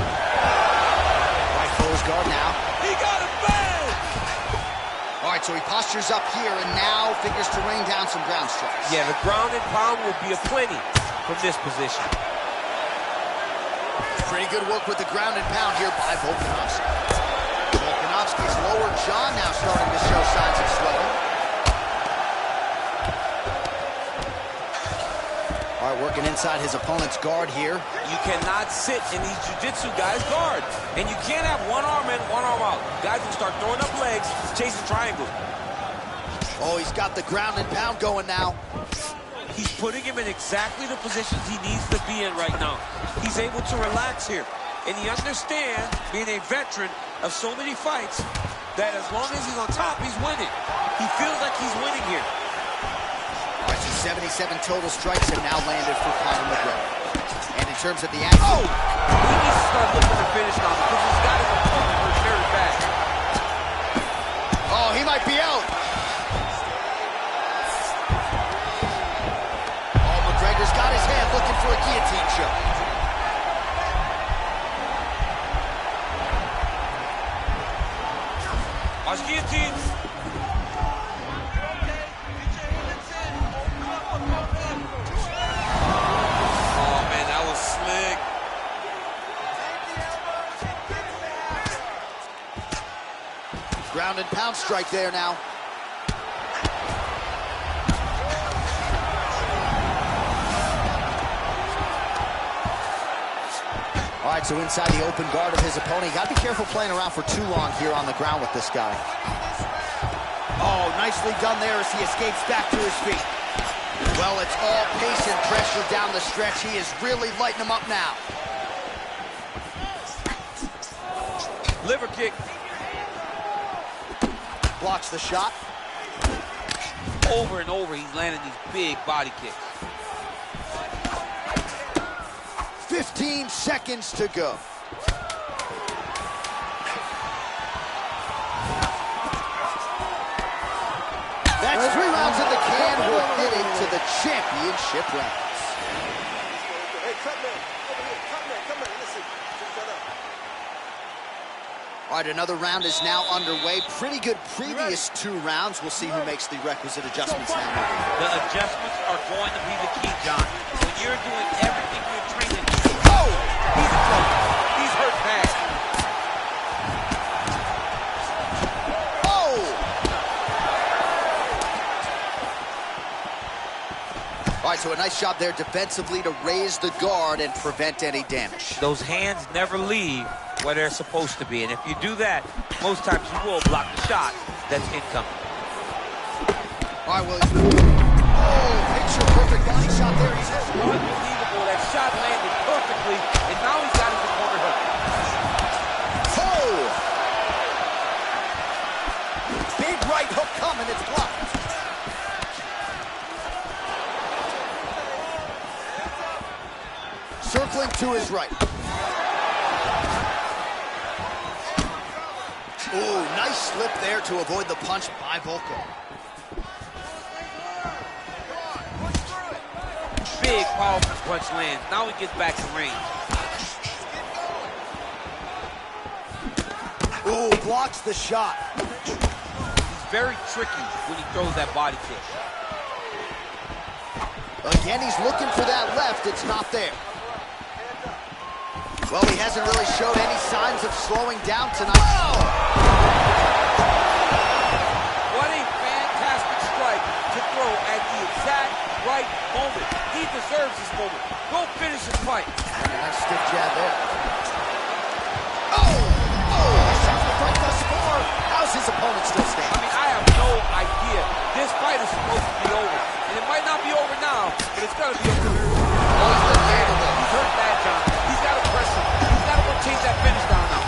Right close guard now. He got him bang! All right, so he postures up here and now figures to rain down some ground strikes. Yeah, the ground and pound will be aplenty from this position. Pretty good work with the ground and pound here by Volkanovski. Volkanovski's lower jaw now starting to show signs of swelling. All right, working inside his opponent's guard here. You cannot sit in these jiu-jitsu guys' guard. And you can't have one arm in, one arm out. Guys will start throwing up legs, chasing triangles. Oh, he's got the ground and pound going now. He's putting him in exactly the positions he needs to be in right now. He's able to relax here. And he understands, being a veteran of so many fights, that as long as he's on top, he's winning. He feels like he's winning here. All right, so 77 total strikes have now landed for Conor McGregor. And in terms of the action... Oh! He needs to start looking to finish now because he's got his opponent hurt very bad. Oh, he might be out. Oh, McGregor's got his hand looking for a guillotine choke. Watch guillotine. Ground and pound strike there now. All right, so inside the open guard of his opponent. You got to be careful playing around for too long here on the ground with this guy. Oh, nicely done there as he escapes back to his feet. Well, it's all pace and pressure down the stretch. He is really lighting him up now. Liver kick. Blocks the shot. Over and over, he's landing these big body kicks. 15 seconds to go. championship rounds. Hey, cut man, over here, cut man, come on, listen, just shut up. All right, another round is now underway. Pretty good previous 2 rounds. We'll see who makes the requisite adjustments now. The adjustments are going to be the key, John. When you're doing everything you're training to do. Oh! He's in trouble. He's hurt bad. Oh! All right, so a nice job there defensively to raise the guard and prevent any damage. Those hands never leave where they're supposed to be. And if you do that, most times you will block the shot that's incoming. All right, Willie. Oh, picture perfect body shot there. He's hit. Unbelievable. That shot landed perfectly, and now he's got his opponent hurt. Oh! Big right hook coming. It's blocked. Circling to his right. Ooh, nice slip there to avoid the punch by Volko. Big, powerful punch lands. Now he gets back to range. Ooh, blocks the shot. He's very tricky when he throws that body kick. Again, he's looking for that left. It's not there. Well, he hasn't really showed any signs of slowing down tonight. Oh! What a fantastic strike to throw at the exact right moment. He deserves this moment. Go finish his fight. Nice stiff jab there. Oh! Oh! Shot the fight thus far. How's his opponent still I standing? mean, I have no idea. This fight is supposed to be over. And it might not be over now, but it's going to be over. Oh, he's hurt bad, John. He's got to press him. He's got to go chase that finish down now.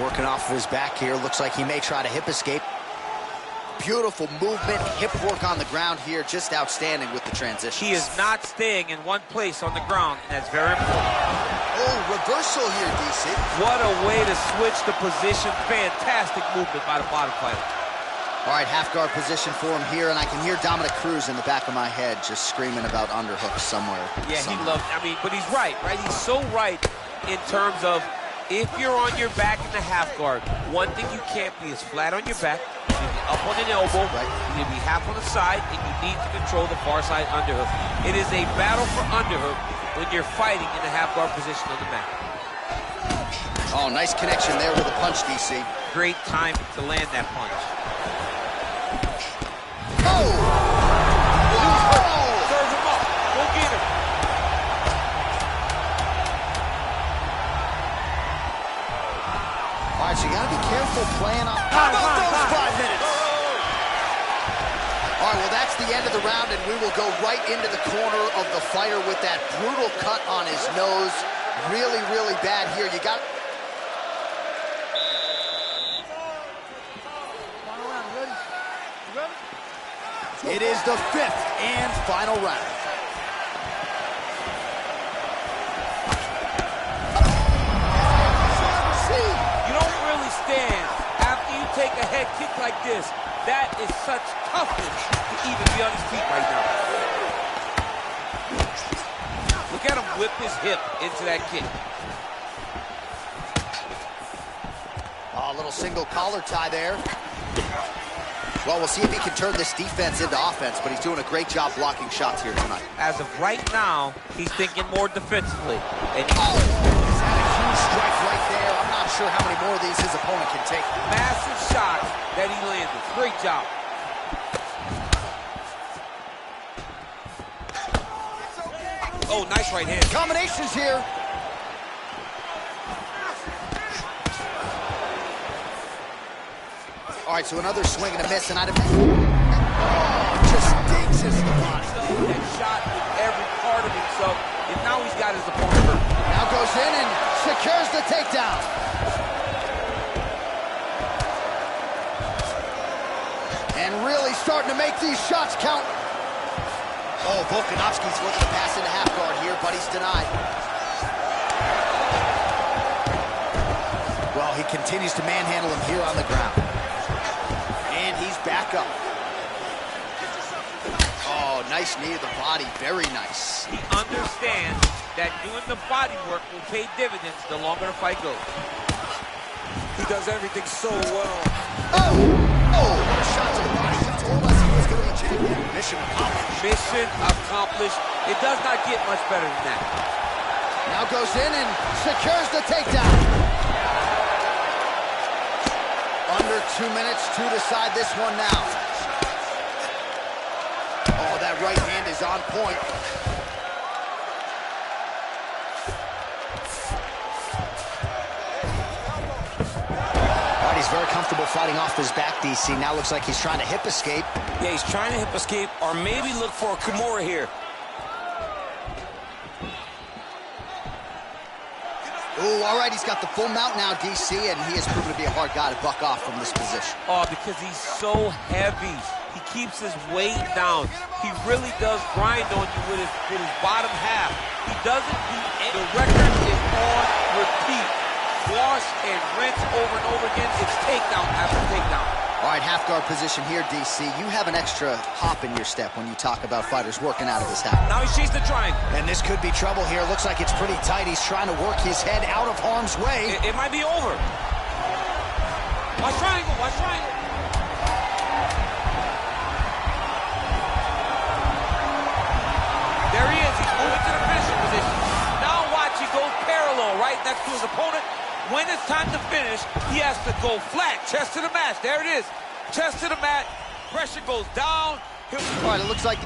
Working off of his back here. Looks like he may try to hip escape. Beautiful movement, hip work on the ground here. Just outstanding with the transition. He is not staying in one place on the ground, and that's very important. Oh, reversal here, DC. What a way to switch the position. Fantastic movement by the bottom fighter. All right, half guard position for him here, and I can hear Dominic Cruz in the back of my head just screaming about underhooks somewhere. Yeah, he loves, I mean, but he's right? He's so right in terms of if you're on your back in the half guard, one thing you can't be is flat on your back. You need to be up on an elbow, right. You need to be half on the side, and you need to control the far side underhook. It is a battle for underhook when you're fighting in the half guard position on the mat. Oh, nice connection there with a punch, DC. Great time to land that punch. Oh! Whoa! Serve him up. Go get him. All right, so you got to be careful playing on. How about those 5 minutes? All right, well, that's the end of the round, and we will go right into the corner of the fighter with that brutal cut on his nose. Really, really bad here. You got... It is the 5th and final round. You don't really stand after you take a head kick like this. That is such toughness to even be on his feet right now. Look at him whip his hip into that kick. Oh, a little single collar tie there. Well, we'll see if he can turn this defense into offense, but he's doing a great job blocking shots here tonight. As of right now, he's thinking more defensively. And Oh! He's had a huge strike right there. I'm not sure how many more of these his opponent can take. massive shot that he landed. Great job. Oh, nice right hand. Combinations here. All right, so another swing and a miss, and I'd have... Oh, just digs his body. That shot with every part of himself, and now he's got his opponent hurt. Now goes in and secures the takedown. And really starting to make these shots count. Oh, Volkanovski's looking to pass into half guard here, but he's denied. Well, He continues to manhandle him here on the ground. And he's back up. Oh, nice knee to the body. Very nice. He understands that doing the body work will pay dividends the longer the fight goes. He does everything so well. Oh! Oh, what a shot to the body. He told us he was going to be champion. Mission accomplished. Mission accomplished. It does not get much better than that. Now goes in and secures the takedown. Under 2 minutes to decide this one now. Oh, that right hand is on point. All right, he's very comfortable fighting off his back, DC. Now looks like he's trying to hip escape. Yeah, he's trying to hip escape or maybe look for a Kimura here. Ooh, all right, he's got the full mount now, DC, and he has proven to be a hard guy to buck off from this position. Oh, because he's so heavy. He keeps his weight down. He really does grind on you with his bottom half. He doesn't do any. The record is on repeat. Wash and rinse over and over again. It's takedown after takedown. All right, half guard position here, DC. You have an extra hop in your step when you talk about fighters working out of this half. Now he's chasing the triangle. And this could be trouble here. Looks like it's pretty tight. He's trying to work his head out of harm's way. It might be over. Watch triangle, watch triangle. There he is. He's moving to the finishing position. Now watch, he goes parallel right next to his opponent. When it's time to finish, he has to go flat, chest to the mat. There it is. Chest to the mat. Pressure goes down. All right, it looks like...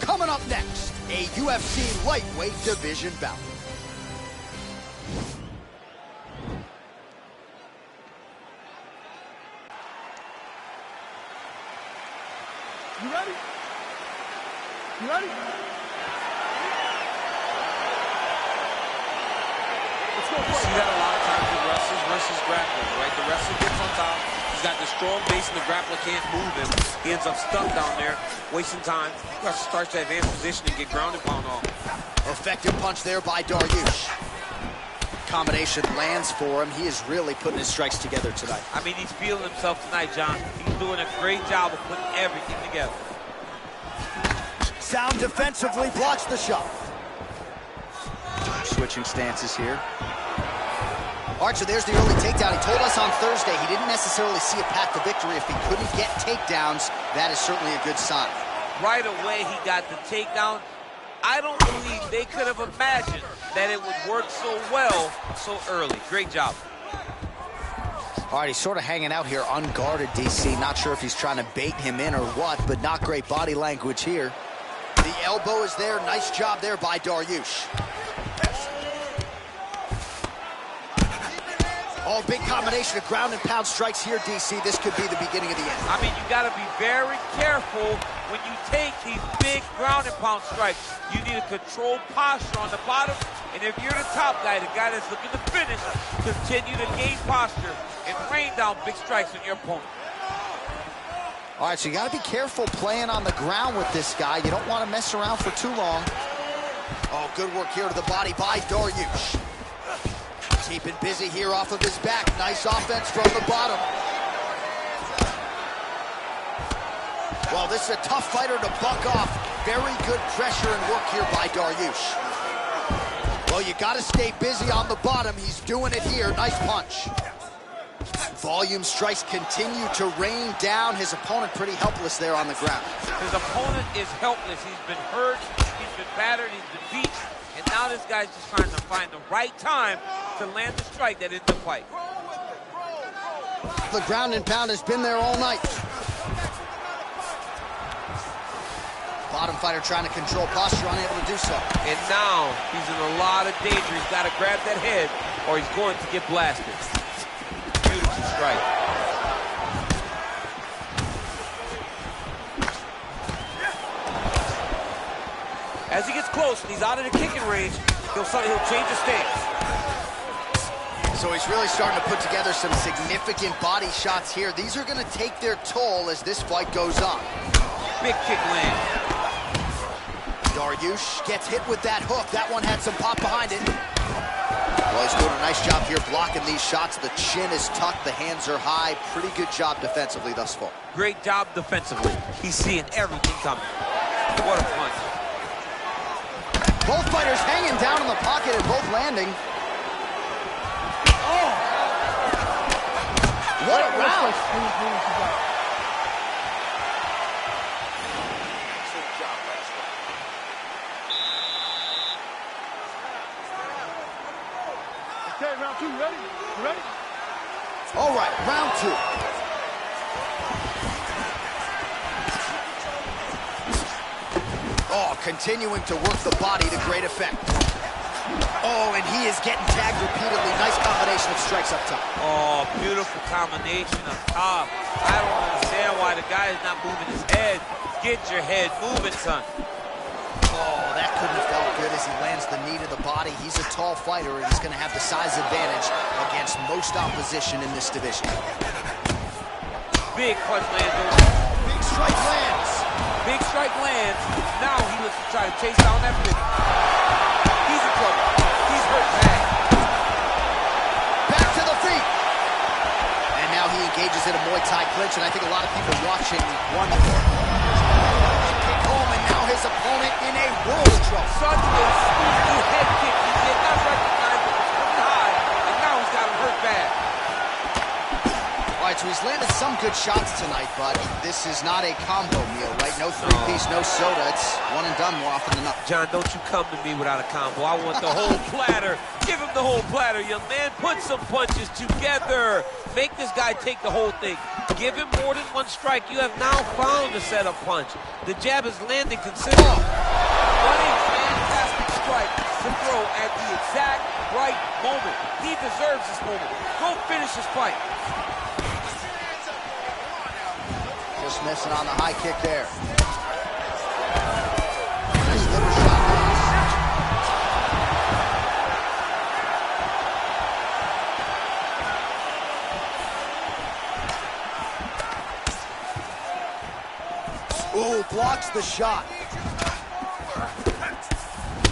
Coming up next, a UFC lightweight division bout. You ready? Let's go. You see that a lot of times with wrestlers versus grapplers, right? The wrestler gets on top. He's got the strong base and the grappler can't move him. He ends up stuck down there, wasting time. The wrestler starts to advance position and get ground and pound off. Effective punch there by Dariush. Combination lands for him. He is really putting his strikes together tonight. I mean, he's feeling himself tonight, John. He's doing a great job of putting everything together. Sound defensively blocks the shot. Switching stances here. Archer, there's the early takedown. He told us on Thursday he didn't necessarily see a path to victory if he couldn't get takedowns. That is certainly a good sign. Right away, he got the takedown. I don't believe they could have imagined that it would work so well so early. Great job. All right, he's sort of hanging out here unguarded, DC. Not sure if he's trying to bait him in or what, but not great body language here. The elbow is there. Nice job there by Dariush. Oh, big combination of ground and pound strikes here, DC. This could be the beginning of the end. I mean, you got to be very careful when you take these big ground and pound strikes. You need a controlled posture on the bottom, and if you're the top guy, the guy that's looking to finish, continue to gain posture and rain down big strikes on your opponent. All right, so you got to be careful playing on the ground with this guy. You don't want to mess around for too long. Oh, good work here to the body by Dariush. Keeping busy here off of his back. Nice offense from the bottom. Well, this is a tough fighter to buck off. Very good pressure and work here by Dariush. Well, you got to stay busy on the bottom. He's doing it here. Nice punch. Volume strikes continue to rain down. His opponent pretty helpless there on the ground. His opponent is helpless. He's been hurt, he's been battered, he's been beat, and now this guy's just trying to find the right time to land the strike that ends the fight. The ground and pound has been there all night. Bottom fighter trying to control posture, unable to do so. And now he's in a lot of danger. He's got to grab that head or he's going to get blasted. Beautiful strike. As he gets close and he's out of the kicking range, he'll change his stance. So he's really starting to put together some significant body shots here. These are going to take their toll as this fight goes on. Big kick land. Dariush gets hit with that hook. That one had some pop behind it. Well, he's doing a nice job here blocking these shots. The chin is tucked, the hands are high. Pretty good job defensively thus far. Great job defensively. He's seeing everything coming. What a punch. Both fighters hanging down in the pocket and both landing. Oh! What a round! Okay, round two, you ready? You ready? All right, round two. Oh, continuing to work the body to great effect. Oh, and he is getting tagged repeatedly. Nice combination of strikes up top. Oh, beautiful combination up top. I don't understand why the guy is not moving his head. Get your head moving, son. Oh, that couldn't have felt good as he lands the knee to the body. He's a tall fighter, and he's going to have the size advantage against most opposition in this division. Big punch lands. Big strike lands. Big strike lands. Now he looks to try to chase down that finish. He's in trouble. He's hurt bad. Back to the feet. And now he engages in a Muay Thai clinch, and I think a lot of people watching wonder. Kick home, and now his opponent in a world of trouble. Such a sneaky head kick. He did not recognize it was coming high, and now he's got him hurt bad. All right, so he's landed some good shots tonight, but this is not a combo meal, right? No three-piece, no soda. It's one and done more often than not. John, don't you come to me without a combo. I want the whole platter. Give him the whole platter, young man. Put some punches together. Make this guy take the whole thing. Give him more than one strike. You have now found a setup punch. The jab is landing considerably. What a fantastic strike to throw at the exact right moment. He deserves this moment. Go finish this fight. Just missing on the high kick there. the shot.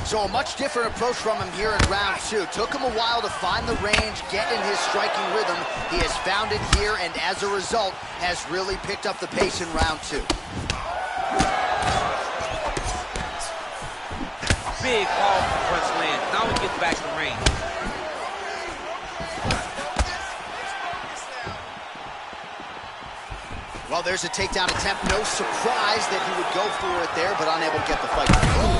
So a much different approach from him here in round 2. Took him a while to find the range, get in his striking rhythm. He has found it here, and as a result, has really picked up the pace in round 2. Big, powerful punch land. Now he gets back to range. Well, there's a takedown attempt. No surprise that he would go for it there, but unable to get the fight. Oh!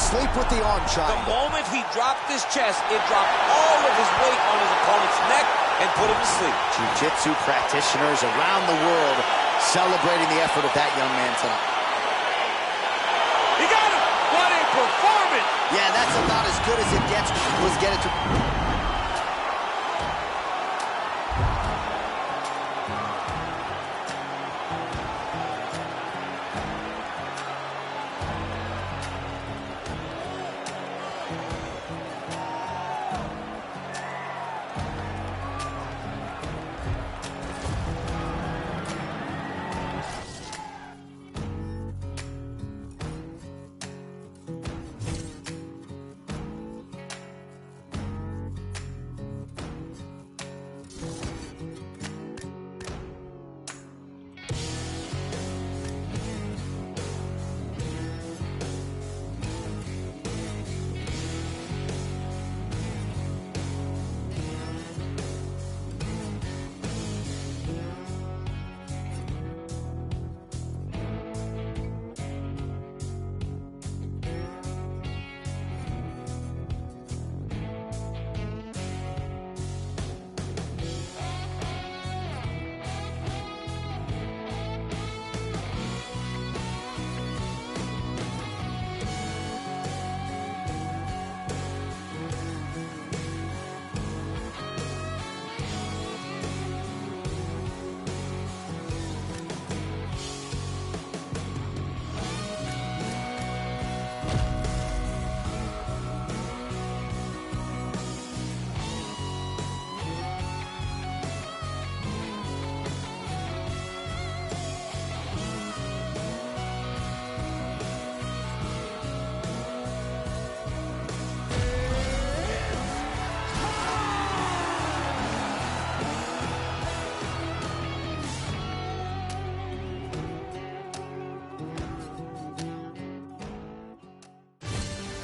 Sleep with the arm triangle. The moment he dropped his chest, it dropped all of his weight on his opponent's neck and put him to sleep. Jiu-jitsu practitioners around the world celebrating the effort of that young man tonight. He got him! What a performance! Yeah, that's about as good as it gets. Let's get it to...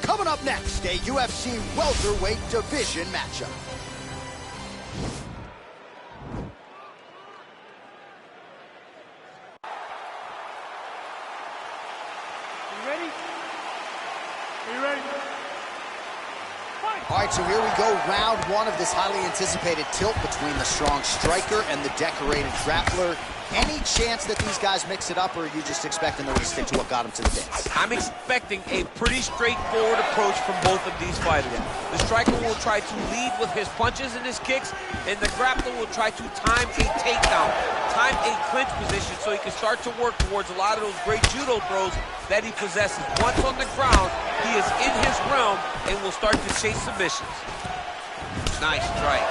Coming up next, a UFC welterweight division matchup. You ready? Are you ready? Fight! All right, so here we go, round 1 of this highly anticipated tilt between the strong striker and the decorated grappler. Any chance that these guys mix it up, or are you just expecting them to stick to what got them to the dance? I'm expecting a pretty straightforward approach from both of these fighters. The striker will try to lead with his punches and his kicks, and the grappler will try to time a takedown, time a clinch position so he can start to work towards a lot of those great judo throws that he possesses. Once on the ground, he is in his realm and will start to chase submissions. Nice strike.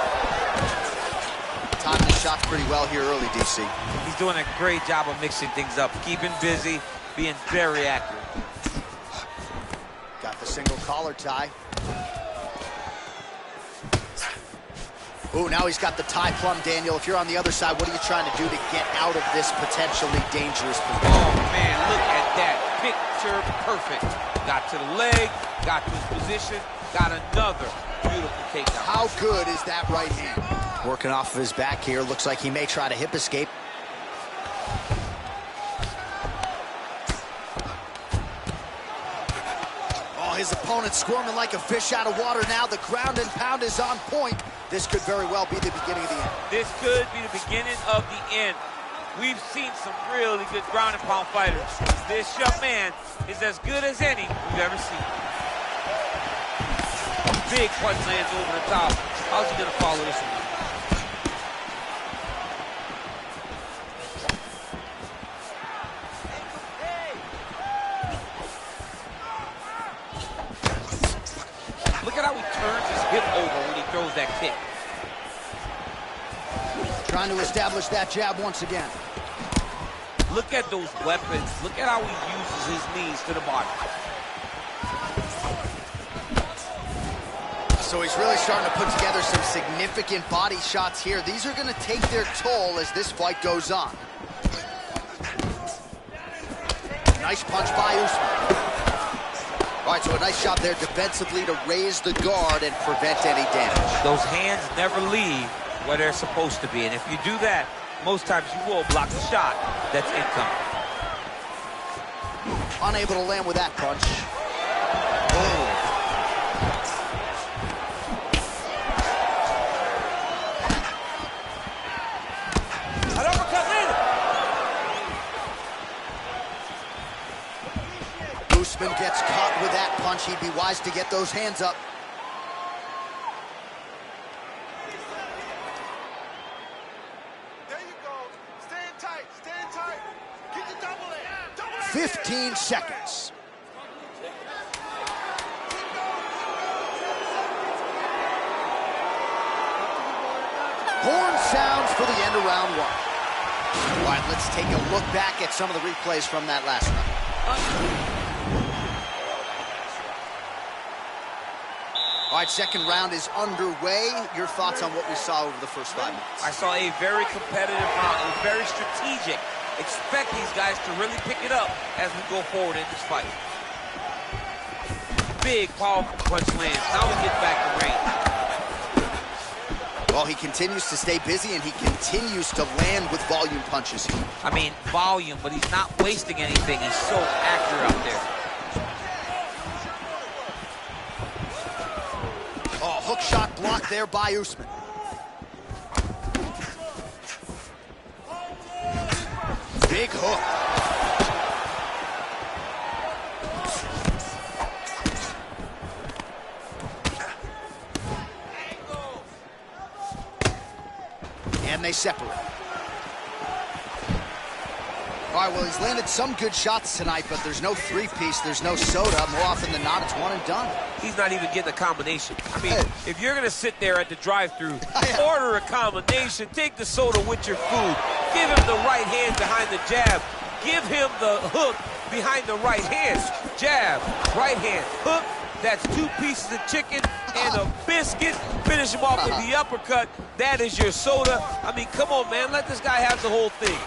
Timing his shots pretty well here early, DC. He's doing a great job of mixing things up, keeping busy, being very accurate. Got the single collar tie. Ooh, now he's got the tie plum, Daniel. If you're on the other side, what are you trying to do to get out of this potentially dangerous position? Oh, man, look at that. Picture perfect. Got to the leg, got to his position, got another beautiful takedown. How good is that right hand? Working off of his back here. Looks like he may try to hip escape. Oh, his opponent's squirming like a fish out of water now. The ground and pound is on point. This could very well be the beginning of the end. This could be the beginning of the end. We've seen some really good ground and pound fighters. This young man is as good as any we've ever seen. Big punch lands over the top. How's he gonna follow this one? Look at how he turns his hip over when he throws that kick. Trying to establish that jab once again. Look at those weapons. Look at how he uses his knees to the body. So he's really starting to put together some significant body shots here. These are going to take their toll as this fight goes on. Nice punch by Usman. All right, so a nice job there defensively to raise the guard and prevent any damage. Those hands never leave where they're supposed to be, and if you do that, most times you will block the shot that's incoming. Unable to land with that punch. Boom. An uppercut landed. Usman gets caught with that punch. He'd be wise to get those hands up. There you go. Stand tight. Stand tight. Get the double in. Double in. 15 seconds. Horn sounds for the end of round one. All right, let's take a look back at some of the replays from that last round. All right, second round is underway. Your thoughts on what we saw over the first 5 minutes? I saw a very competitive round. It was very strategic. Expect these guys to really pick it up as we go forward in this fight. Big, powerful punch lands. Now we get back to range. Well, he continues to stay busy, and he continues to land with volume punches here. I mean, volume, but he's not wasting anything. He's so accurate out there. Oh, hook shot blocked there by Usman. Big hook. And they separate. All right, well, he's landed some good shots tonight, but there's no three-piece, there's no soda. More often than not, it's one and done. He's not even getting a combination. I mean, if you're going to sit there at the drive-thru, order a combination, take the soda with your food, give him the right hand behind the jab, give him the hook behind the right hand. Jab, right hand, hook. That's 2 pieces of chicken and a biscuit. Finish him off with the uppercut. That is your soda. I mean, come on, man. Let this guy have the whole thing.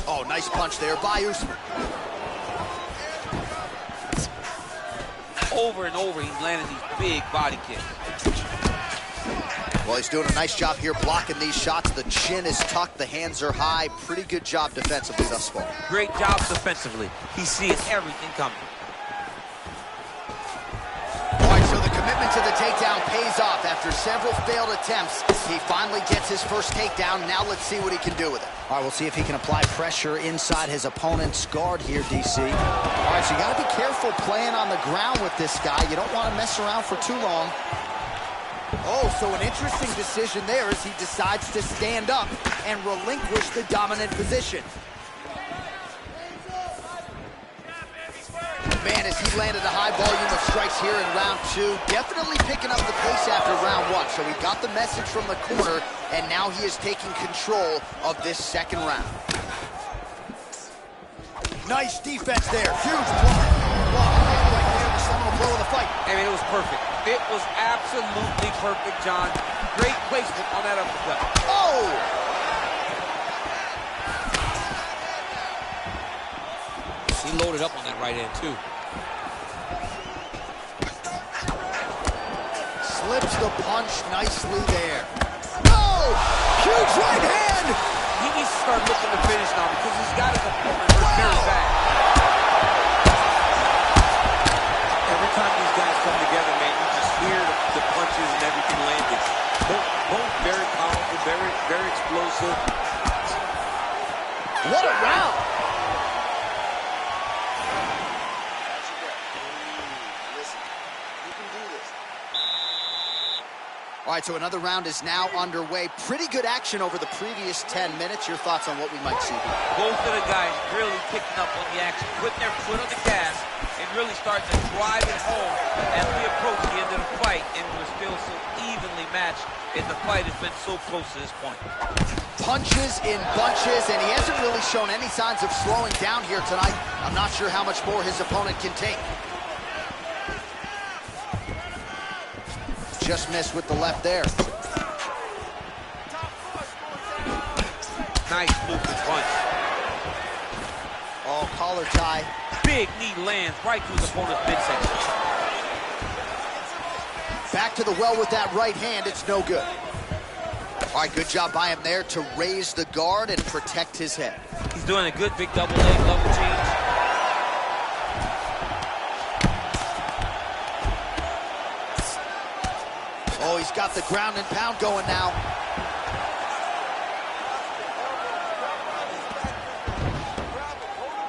Oh, nice punch there by Usman. Over and over, he's landing these big body kicks. Well, he's doing a nice job here blocking these shots. The chin is tucked, the hands are high. Pretty good job defensively thus far. Great job defensively. He's seeing everything coming. All right, so the commitment to the takedown pays off. After several failed attempts, he finally gets his first takedown. Now let's see what he can do with it. All right, we'll see if he can apply pressure inside his opponent's guard here, DC. All right, so you got to be careful playing on the ground with this guy. You don't want to mess around for too long. Oh, so an interesting decision there as he decides to stand up and relinquish the dominant position. Man, as he landed a high volume of strikes here in round 2, definitely picking up the pace after round 1. So he got the message from the corner, and now he is taking control of this second round. Nice defense there. Huge block. Right there, the seminal blow of the fight. I mean, it was perfect. It was absolutely perfect, John. Great placement on that uppercut. Oh! He loaded up on that right hand, too. Slips the punch nicely there. Oh! Huge right hand! He needs to start looking to finish now because he's got his opponent hurt very bad. Every time these guys come together, man, you just hear the punches and everything landing. Both very powerful, very explosive. What a round! Listen, you All right, so another round is now underway. Pretty good action over the previous 10 minutes. Your thoughts on what we might see here? Both of the guys really picking up on the action, putting their foot on the gas, and really starting to drive it home as we approach the end of the fight, and we're still so evenly matched, and the fight has been so close to this point. Punches in bunches, and he hasn't really shown any signs of slowing down here tonight. I'm not sure how much more his opponent can take. Just missed with the left there. Nice looping punch. Oh, collar tie. Big knee lands right through his opponent's midsection. Back to the well with that right hand. It's no good. All right, good job by him there to raise the guard and protect his head. He's doing a good big double leg level change. Oh, he's got the ground and pound going now.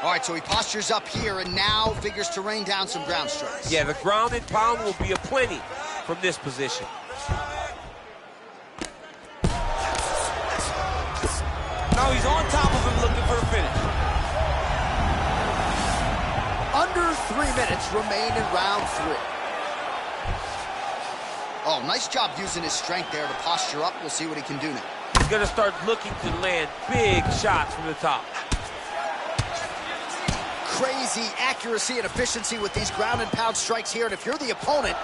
All right, so he postures up here and now figures to rain down some ground strikes. Yeah, the ground and pound will be aplenty from this position. Now he's on top of him looking for a finish. Under 3 minutes remain in round 3. Oh, nice job using his strength there to posture up. We'll see what he can do now. He's going to start looking to land big shots from the top. Crazy accuracy and efficiency with these ground and pound strikes here. And if you're the opponent,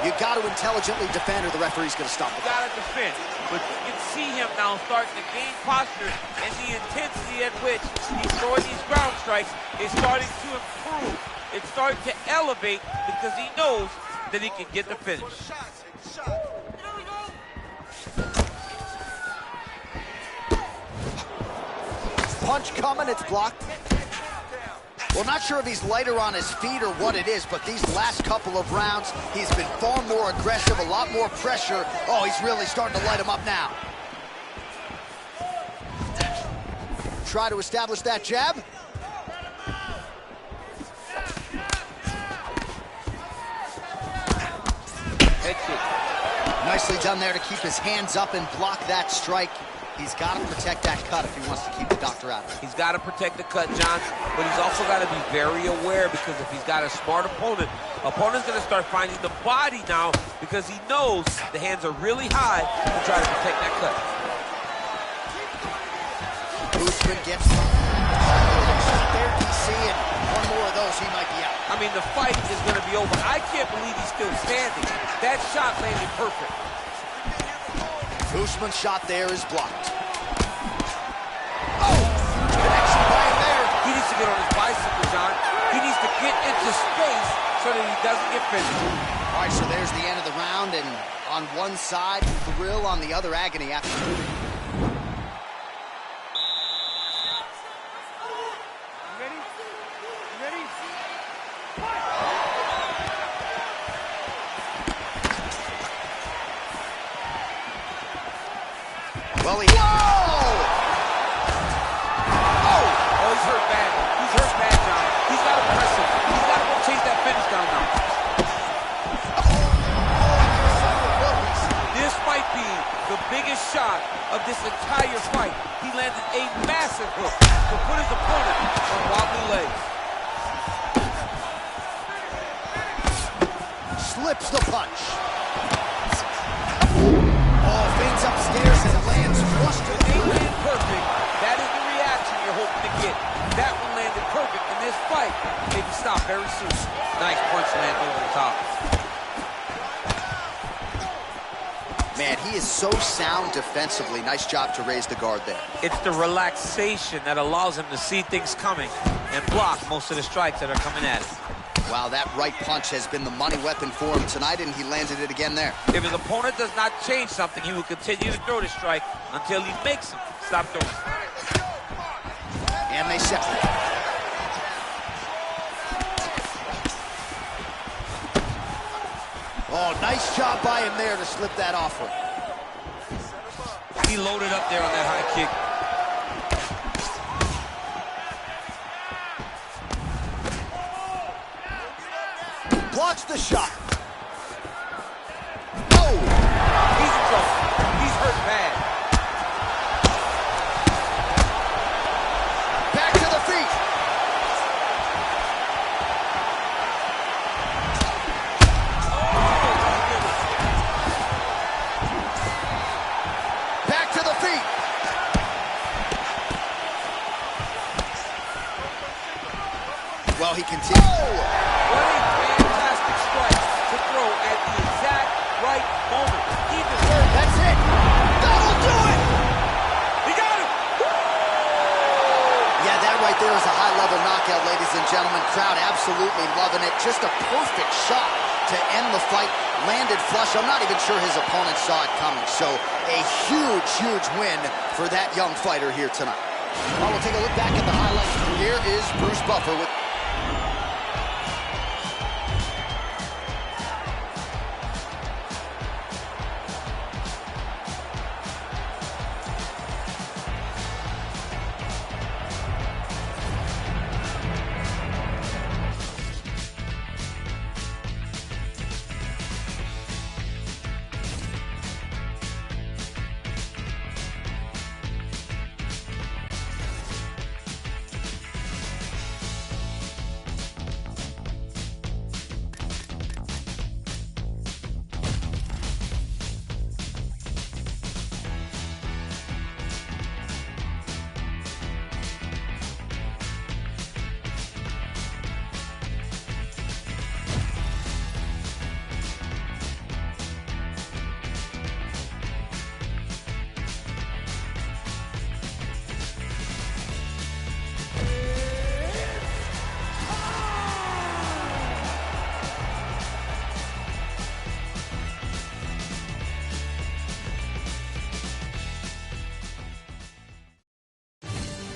you got to intelligently defend or the referee's going to stop it. You got to defend. But you can see him now starting to gain posture, and the intensity at which he's throwing these ground strikes is starting to improve. It's starting to elevate because he knows that he can get the finish. Punch coming, it's blocked. Well, not sure if he's lighter on his feet or what it is, but these last couple of rounds, he's been far more aggressive, a lot more pressure. Oh, he's really starting to light him up now. Try to establish that jab. Head kick. Nicely done there to keep his hands up and block that strike. He's got to protect that cut if he wants to keep the doctor out of it. He's got to protect the cut, John, but he's also got to be very aware because if he's got a smart opponent's going to start finding the body now because he knows the hands are really high to try to protect that cut. Usman gets there, DC, and one more of those, he might be out. I mean, the fight is going to be over. I can't believe he's still standing. That shot landed perfect. Usman's shot there is blocked. Oh! Connection by him there. He needs to get on his bicycle, John. He needs to get into space so that he doesn't get finished. All right, so there's the end of the round, and on one side, thrill, on the other, agony after. Ready? Ready? Well, he... Whoa! Oh, he's hurt bad. He's hurt bad, John. He's got to press him. He's got to go chase that finish down now. This might be the biggest shot of this entire fight. He landed a massive hook to put his opponent on wobbly legs. Slips the punch. Oh, fades upstairs and lands flush to the They land perfect. That is the reaction you're hoping to get. That one landed perfect, and this fight may be stopped very soon. Nice punch land over the top. Man, he is so sound defensively. Nice job to raise the guard there. It's the relaxation that allows him to see things coming and block most of the strikes that are coming at him. Wow, that right punch has been the money weapon for him tonight, and he landed it again there. If his opponent does not change something, he will continue to throw the strike until he makes him stop throwing. And they separate. Oh, nice job by him there to slip that off with. He loaded up there on that high kick. Blocks the shot. Oh! He's continue. What a fantastic strike to throw at the exact right moment. He deserves it. That's it. That'll do it. He got it. Yeah, that right there is a high-level knockout, ladies and gentlemen. Crowd absolutely loving it. Just a perfect shot to end the fight. Landed flush. I'm not even sure his opponent saw it coming. So a huge, huge win for that young fighter here tonight. Well, we'll take a look back at the highlights. Here is Bruce Buffer with...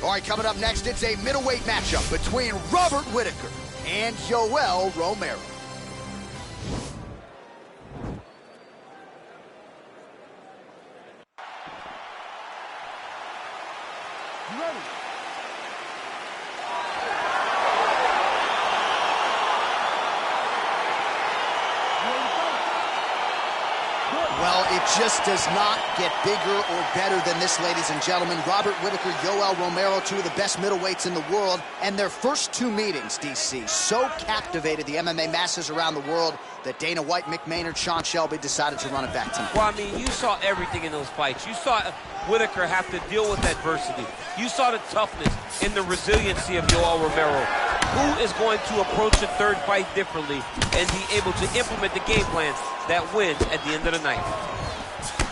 All right, coming up next, it's a middleweight matchup between Robert Whittaker and Yoel Romero. You ready? Well, it just does not get bigger or better than this, ladies and gentlemen. Robert Whittaker, Yoel Romero, two of the best middleweights in the world. And their first two meetings, DC, so captivated the MMA masses around the world that Dana White, Mick Maynard, Sean Shelby decided to run it back tonight. Well, I mean, you saw everything in those fights. You saw Whittaker have to deal with adversity. You saw the toughness and the resiliency of Yoel Romero. Who is going to approach the third fight differently and be able to implement the game plan that wins at the end of the night?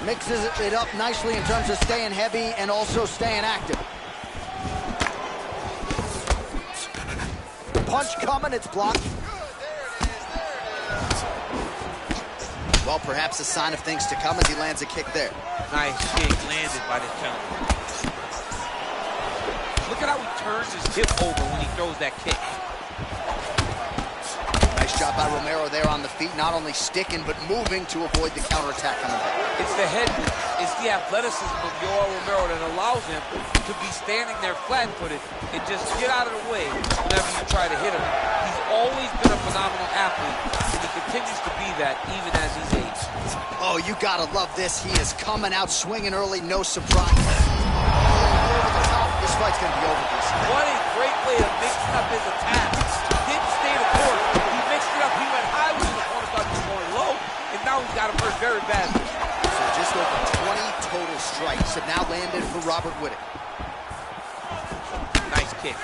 Mixes it up nicely in terms of staying heavy and also staying active. Punch coming, it's blocked. Well, perhaps a sign of things to come as he lands a kick there. Nice kick landed by this gentleman. Look at how he turns his hip over when he throws that kick. Nice job by Romero there on the feet, not only sticking, but moving to avoid the counterattack coming back. It's the head, it's the athleticism of Yoel Romero that allows him to be standing there flat-footed and just get out of the way whenever you try to hit him. He's always been a phenomenal athlete, and he continues to be that even as he's aged. Oh, you gotta love this. He is coming out swinging early, no surprise. Over the top. This fight's gonna be over, DC. What a great way of mixing up his attacks. Didn't stay the course. He mixed it up. He went high when his opponent thought he was going low, and now he's got him hurt very badly. So just over 20 total strikes have now landed for Robert Whittaker. Nice kick.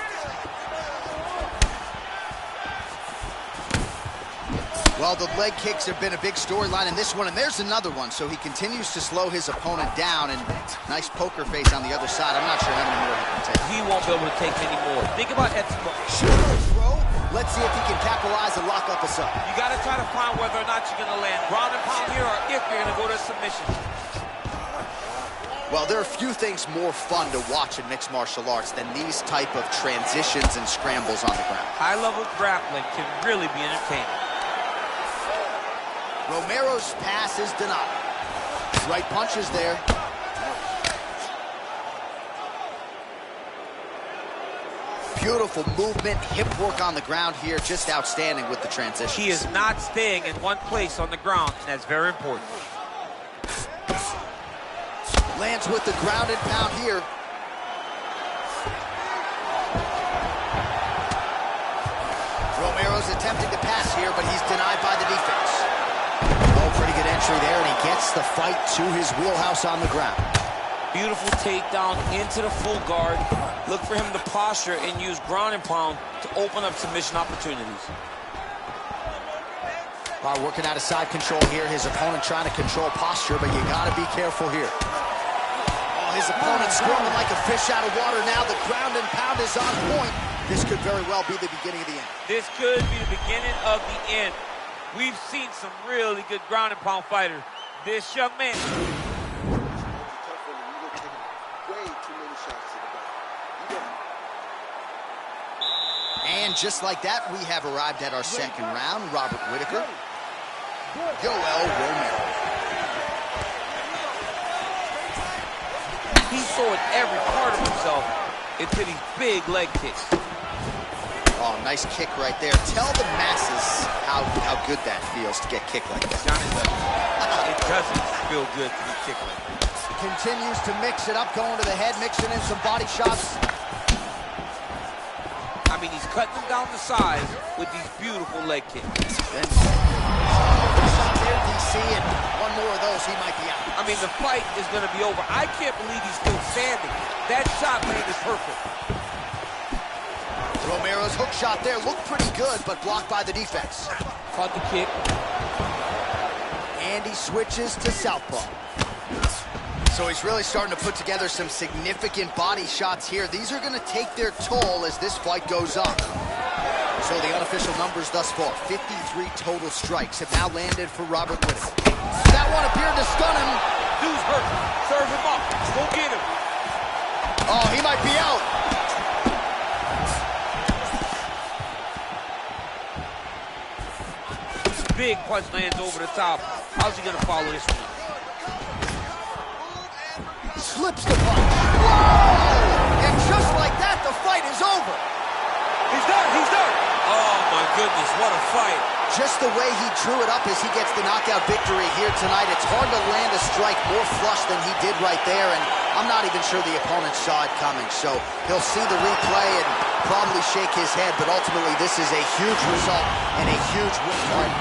Well, the leg kicks have been a big storyline in this one, and there's another one. So he continues to slow his opponent down, and nice poker face on the other side. I'm not sure how many more he can take. He won't be able to take many more. Think about Edson. Throw. Let's see if he can capitalize and lock up a sub. You got to try to find whether or not you're going to land ground and pound here or if you're going to go to submission. Well, there are few things more fun to watch in mixed martial arts than these type of transitions and scrambles on the ground. High-level grappling can really be entertaining. Romero's pass is denied. Right punches there. Beautiful movement, hip work on the ground here, just outstanding with the transition. He is not staying in one place on the ground, and that's very important. Lands with the ground and pound here. Romero's attempting to pass here, but he's denied by the defense. Oh, pretty good entry there, and he gets the fight to his wheelhouse on the ground. Beautiful takedown into the full guard. Look for him to posture and use ground and pound to open up submission opportunities. Working out of side control here. His opponent trying to control posture, but you got to be careful here. Oh, his opponent squirming like a fish out of water now. The ground and pound is on point. This could very well be the beginning of the end. This could be the beginning of the end. We've seen some really good ground and pound fighters. This young man. And just like that, we have arrived at our second round. Robert Whittaker, Yoel Romero. He's throwing every part of himself into these big leg kicks. Oh, nice kick right there. Tell the masses how good that feels to get kicked like that. Johnny doesn't. It doesn't feel good to be kicked like that. Continues to mix it up, going to the head, mixing in some body shots. I mean, he's cutting them down the sides with these beautiful leg kicks. Good shot there, DC, and one more of those, he might be out. I mean, the fight is going to be over. I can't believe he's still standing. That shot landed perfect. Romero's hook shot there looked pretty good, but blocked by the defense. Caught the kick. And he switches to southpaw. So he's really starting to put together some significant body shots here. These are going to take their toll as this fight goes on. So the unofficial numbers thus far, 53 total strikes have now landed for Robert Whittaker. That one appeared to stun him. Dude's hurt. Serve him up. Go get him. Oh, he might be out. Big punch lands over the top. How's he going to follow this one? Slips the punch. Whoa! And just like that, the fight is over. He's done. He's done. Oh, my goodness, what a fight. Just the way he drew it up as he gets the knockout victory here tonight. It's hard to land a strike more flush than he did right there, and I'm not even sure the opponent saw it coming. So he'll see the replay and probably shake his head, but ultimately this is a huge result and a huge win.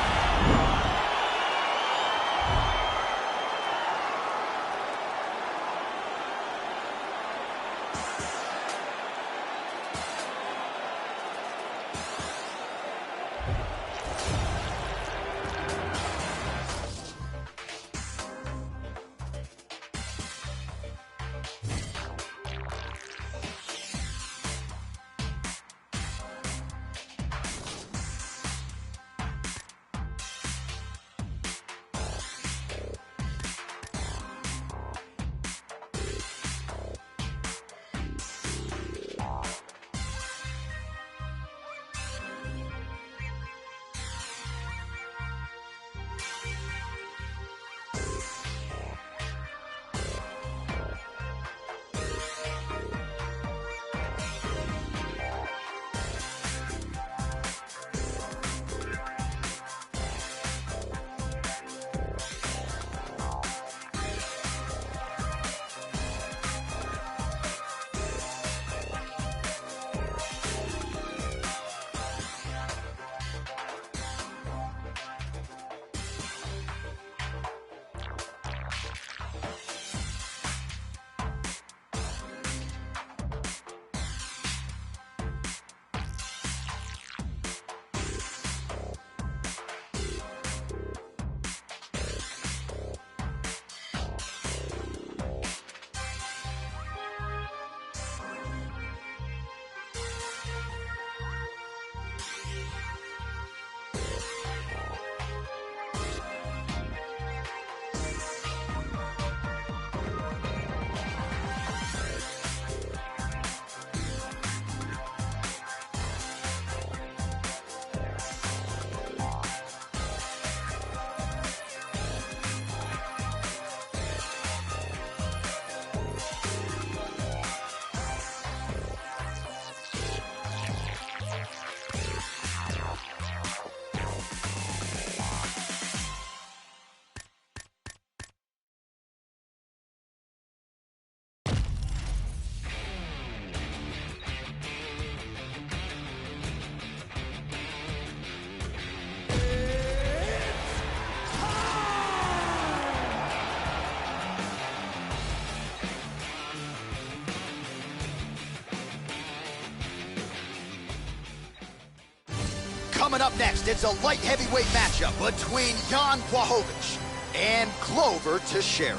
Coming up next, it's a light heavyweight matchup between Jan Blachowicz and Glover Teixeira.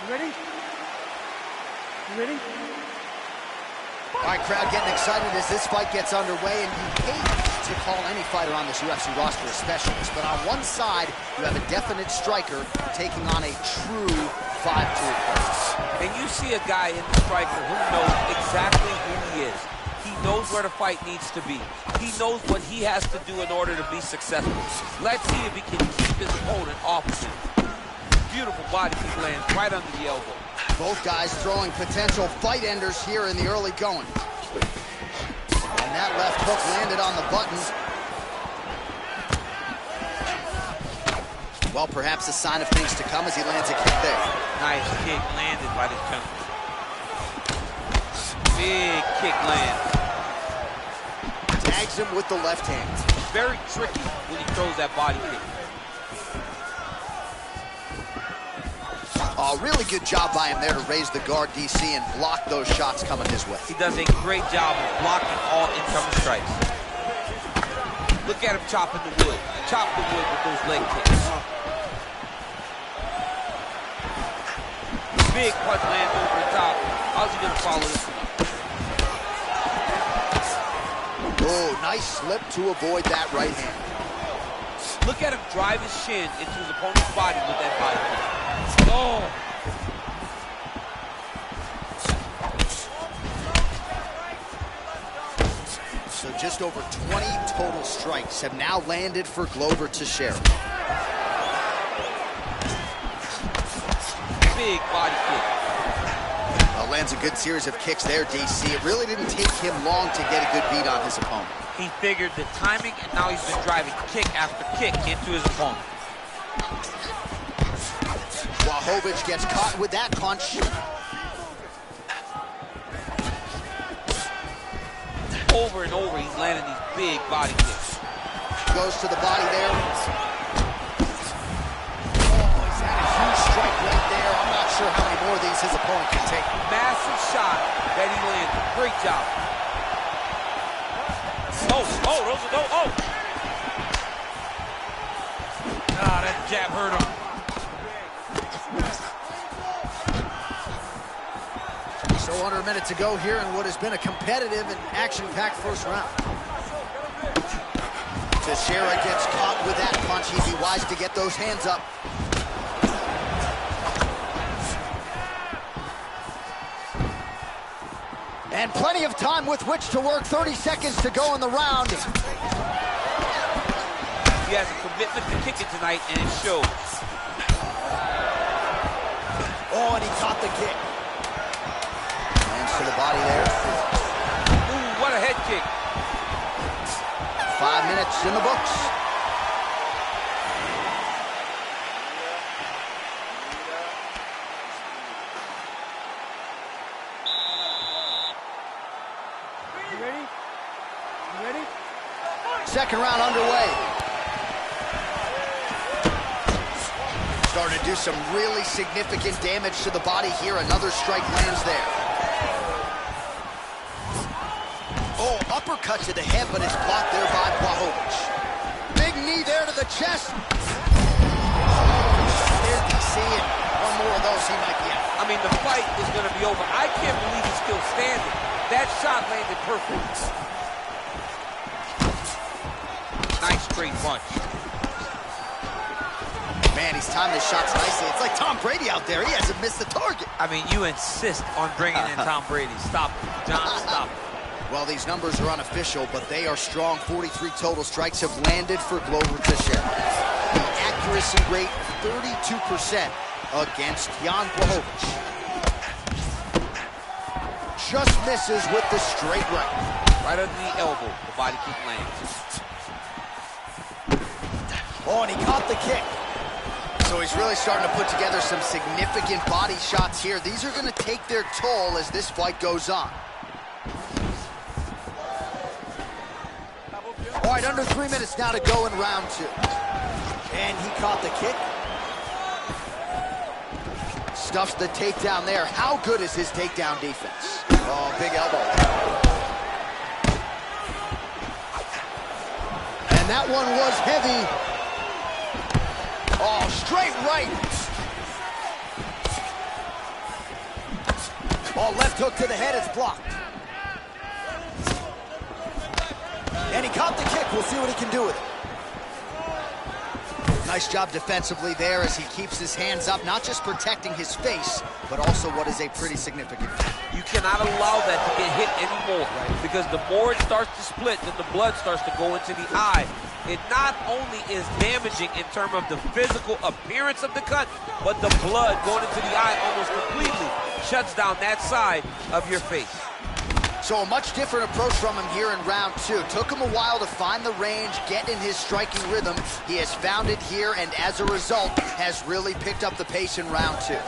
You ready? You ready? All right, crowd getting excited as this fight gets underway, and you hate to call any fighter on this UFC roster a specialist, but on one side, you have a definite striker taking on a true five-tool player. And you see a guy in the striker who knows exactly who he is. He knows where the fight needs to be. He knows what he has to do in order to be successful. Let's see if he can keep his opponent off of him. Beautiful body kick lands right under the elbow. Both guys throwing potential fight enders here in the early going. And that left hook landed on the buttons. Well, perhaps a sign of things to come as he lands a kick there. Nice kick landed by this gentleman. Big kick lands. Tags him with the left hand. Very tricky when he throws that body kick. A really good job by him there to raise the guard, DC, and block those shots coming his way. He does a great job of blocking all incoming strikes. Look at him chopping the wood. Chop the wood with those leg kicks. Big punch lands over the top. How's he gonna follow this one up? Oh, nice slip to avoid that right hand. Look at him drive his shin into his opponent's body with that body kick. Oh! So just over 20 total strikes have now landed for Glover Teixeira. Big body kick. Lands a good series of kicks there, DC. It really didn't take him long to get a good beat on his opponent. He figured the timing, and now he's been driving kick after kick into his opponent. Blachowicz gets caught with that punch. Over and over, he's landing these big body kicks. Goes to the body there. Oh, he's had a huge strike right there. I'm not sure how many more of these his opponent can take. Massive shot that he landed. Great job. Oh. Ah, that jab hurt him. So under a minute to go here in what has been a competitive and action-packed first round. Teixeira gets caught with that punch. He'd be wise to get those hands up. And plenty of time with which to work. 30 seconds to go in the round. He has a commitment to kicking tonight, and it shows. Oh, and he caught the kick. Lands to the body there. Ooh, what a head kick. 5 minutes in the books. You ready? You ready? Second round underway. Starting to do some really significant damage to the body here. Another strike lands there. Oh, uppercut to the head, but it's blocked there by Blachowicz. Big knee there to the chest. There's DC, and one more of those he might be out. I mean, the fight is going to be over. I can't believe he's still standing. That shot landed perfect. Nice straight punch. Man, he's timed his shots nicely. It's like Tom Brady out there. He hasn't missed the target. I mean, you insist on bringing in Tom Brady. Stop it. John, stop it. Well, these numbers are unofficial, but they are strong. 43 total strikes have landed for Glover Teixeira. The accuracy rate, 32% against Jan Blachowicz. Just misses with the straight right. Right under the elbow, the body kick lands. Oh, and he caught the kick. So he's really starting to put together some significant body shots here. These are going to take their toll as this fight goes on. All right, under 3 minutes now to go in round two. And he caught the kick. Stuffs the takedown there. How good is his takedown defense? Oh, big elbow. And that one was heavy. Oh, straight right. Oh, left hook to the head, it's blocked. And he caught the kick. We'll see what he can do with it. Nice job defensively there as he keeps his hands up, not just protecting his face, but also what is a pretty significant thing. You cannot allow that to get hit anymore, because the more it starts to split, then the blood starts to go into the eye. It not only is damaging in terms of the physical appearance of the cut, but the blood going into the eye almost completely shuts down that side of your face. So a much different approach from him here in round 2. Took him a while to find the range, get in his striking rhythm. He has found it here, and as a result, has really picked up the pace in round 2.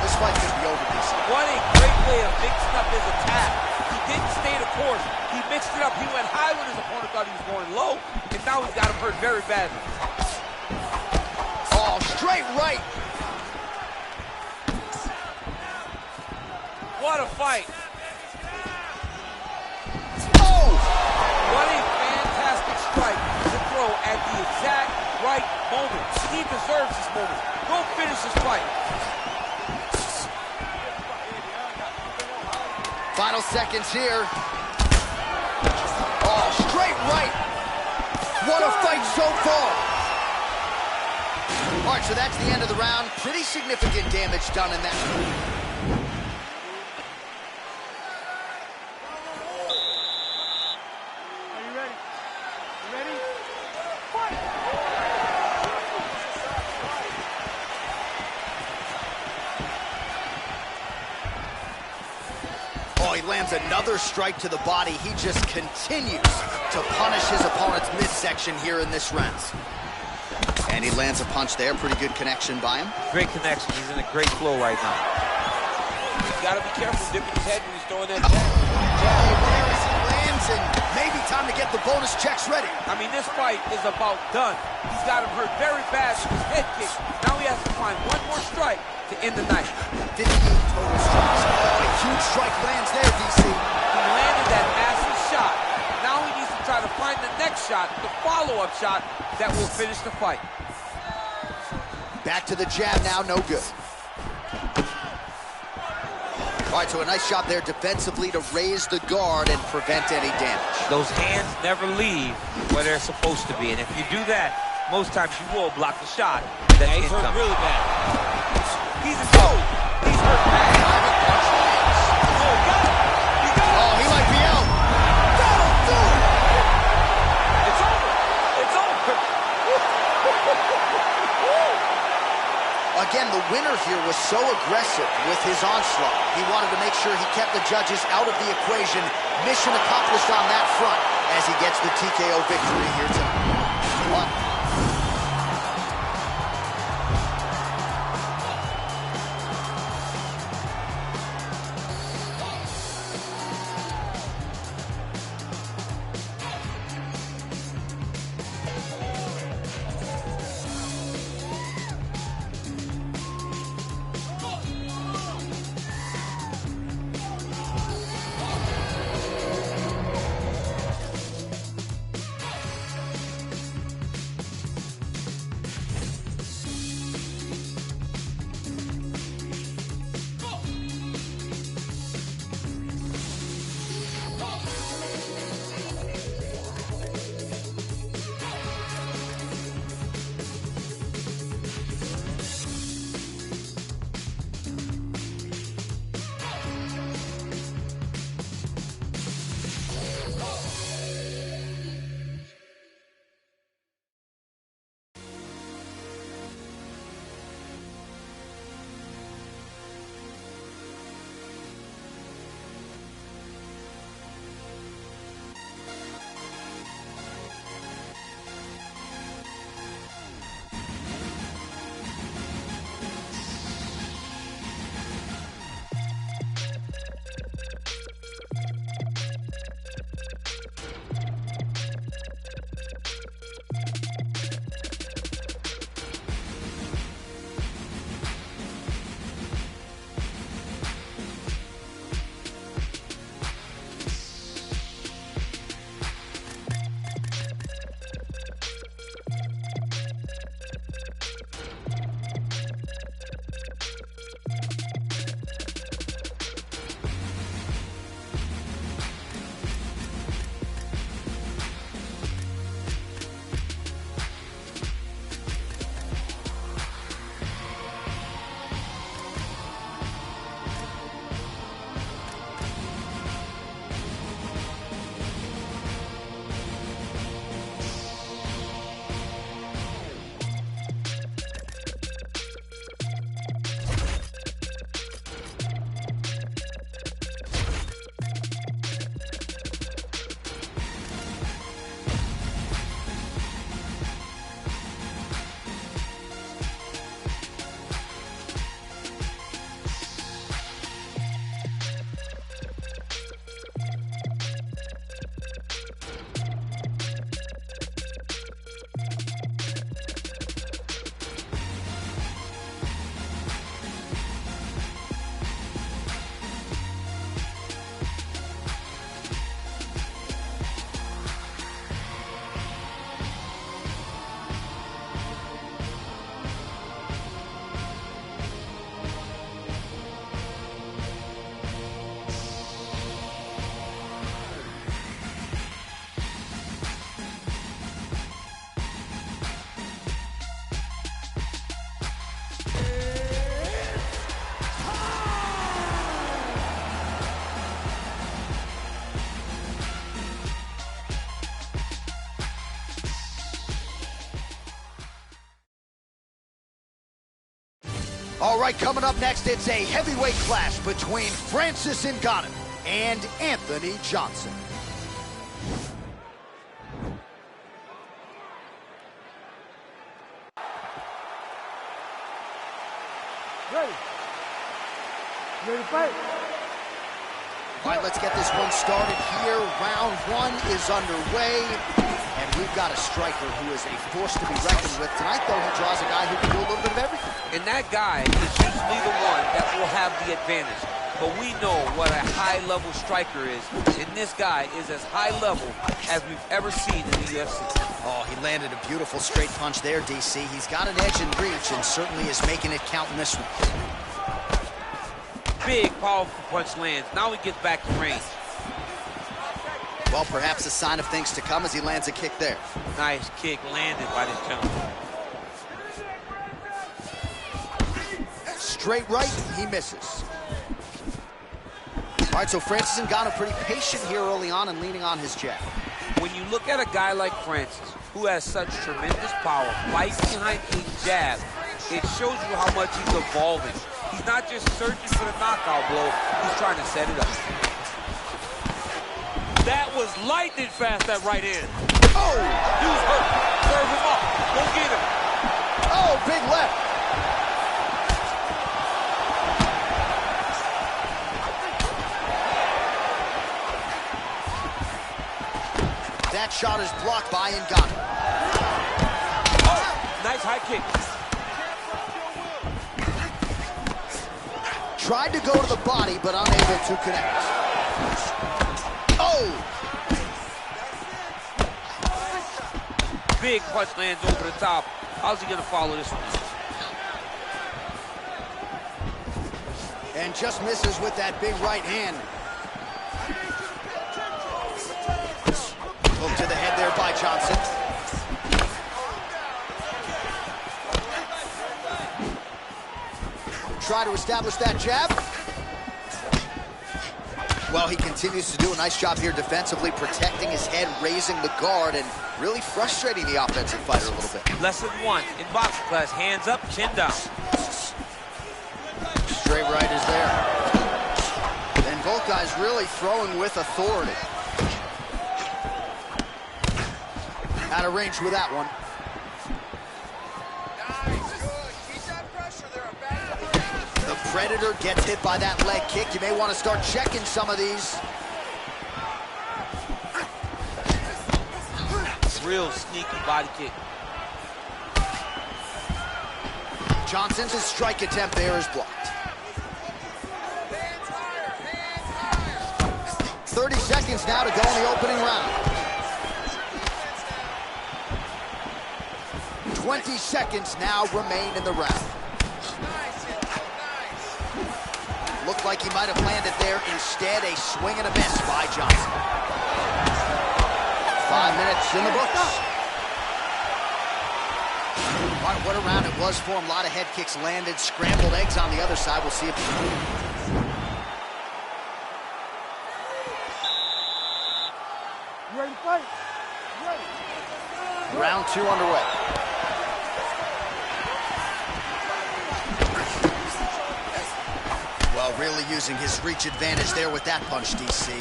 This fight's gonna be over, DC. What a great way of mixing up his attack. He didn't stay the course. He mixed it up. He went high when his opponent thought he was going low, and now he's got him hurt very badly. Oh, straight right. What a fight. Oh! What a fantastic strike to throw at the exact right moment. He deserves this moment. Go finish this fight. Final seconds here. Oh, straight right. What a fight so far. All right, so that's the end of the round. Pretty significant damage done in that. He lands another strike to the body. He just continues to punish his opponent's midsection here in this round. And he lands a punch there. Pretty good connection by him. Great connection. He's in a great flow right now. He's got to be careful dipping his head when he's throwing that jab. There as he lands, and maybe time to get the bonus checks ready. I mean, this fight is about done. He's got him hurt very bad with his head kick. Now he has to find one more strike to end the night. 58 total strikes. Oh, a huge strike lands there, DC. He landed that massive shot. Now he needs to try to find the next shot, the follow-up shot that will finish the fight. Back to the jab now, no good. All right, so a nice job there defensively to raise the guard and prevent any damage. Those hands never leave where they're supposed to be, and if you do that, most times you will block the shot. He's hurt really bad. He's hurt bad. Oh, he got it. He got it. Oh, he might be out. That'll do it. It's over. It's over. Again, the winner here was so aggressive with his onslaught. He wanted to make sure he kept the judges out of the equation. Mission accomplished on that front as he gets the TKO victory here tonight. All right, coming up next, it's a heavyweight clash between Francis Ngannou and Anthony Johnson. Ready? Ready to fight? All right, let's get this one started here. Round one is underway. And we've got a striker who is a force to be reckoned with. Tonight, though, he draws a guy who can do a little bit of everything. And that guy is usually the one that will have the advantage. But we know what a high-level striker is, and this guy is as high-level as we've ever seen in the UFC. Oh, he landed a beautiful straight punch there, DC. He's got an edge in reach and certainly is making it count in this one. Big, powerful punch lands. Now he gets back to range. Well, perhaps a sign of things to come as he lands a kick there. Nice kick landed by this gentleman. Straight right, he misses. All right, so Francis Ngannou pretty patient here early on and leaning on his jab. When you look at a guy like Francis, who has such tremendous power, fights behind a jab, it shows you how much he's evolving. He's not just searching for the knockout blow, he's trying to set it up. That was lightning fast, that right hand. Oh! Dude's hurt. Serve him up. Go get him. Oh, big left. That shot is blocked by Ngannou. Oh, nice high kick. Tried to go to the body, but unable to connect. Oh! Big punch lands over the top. How's he gonna follow this one? And just misses with that big right hand. Hook to the head there by Johnson. Try to establish that jab. Well, he continues to do a nice job here defensively, protecting his head, raising the guard, and really frustrating the offensive fighter a little bit. Lesson one in boxing class, hands up, chin down. Straight right is there. And both guys really throwing with authority. Out of range with that one. The Predator gets hit by that leg kick. You may want to start checking some of these. Real sneaky body kick. Johnson's strike attempt there is blocked. 30 seconds now to go in the opening round. 20 seconds now remain in the round. Looked like he might have landed there. Instead, a swing and a miss by Johnson. 5 minutes in the books. All right, what a round it was for him. A lot of head kicks landed, scrambled eggs on the other side. We'll see if he can. You ready to fight? You ready? Round two underway. Well, really using his reach advantage there with that punch, DC.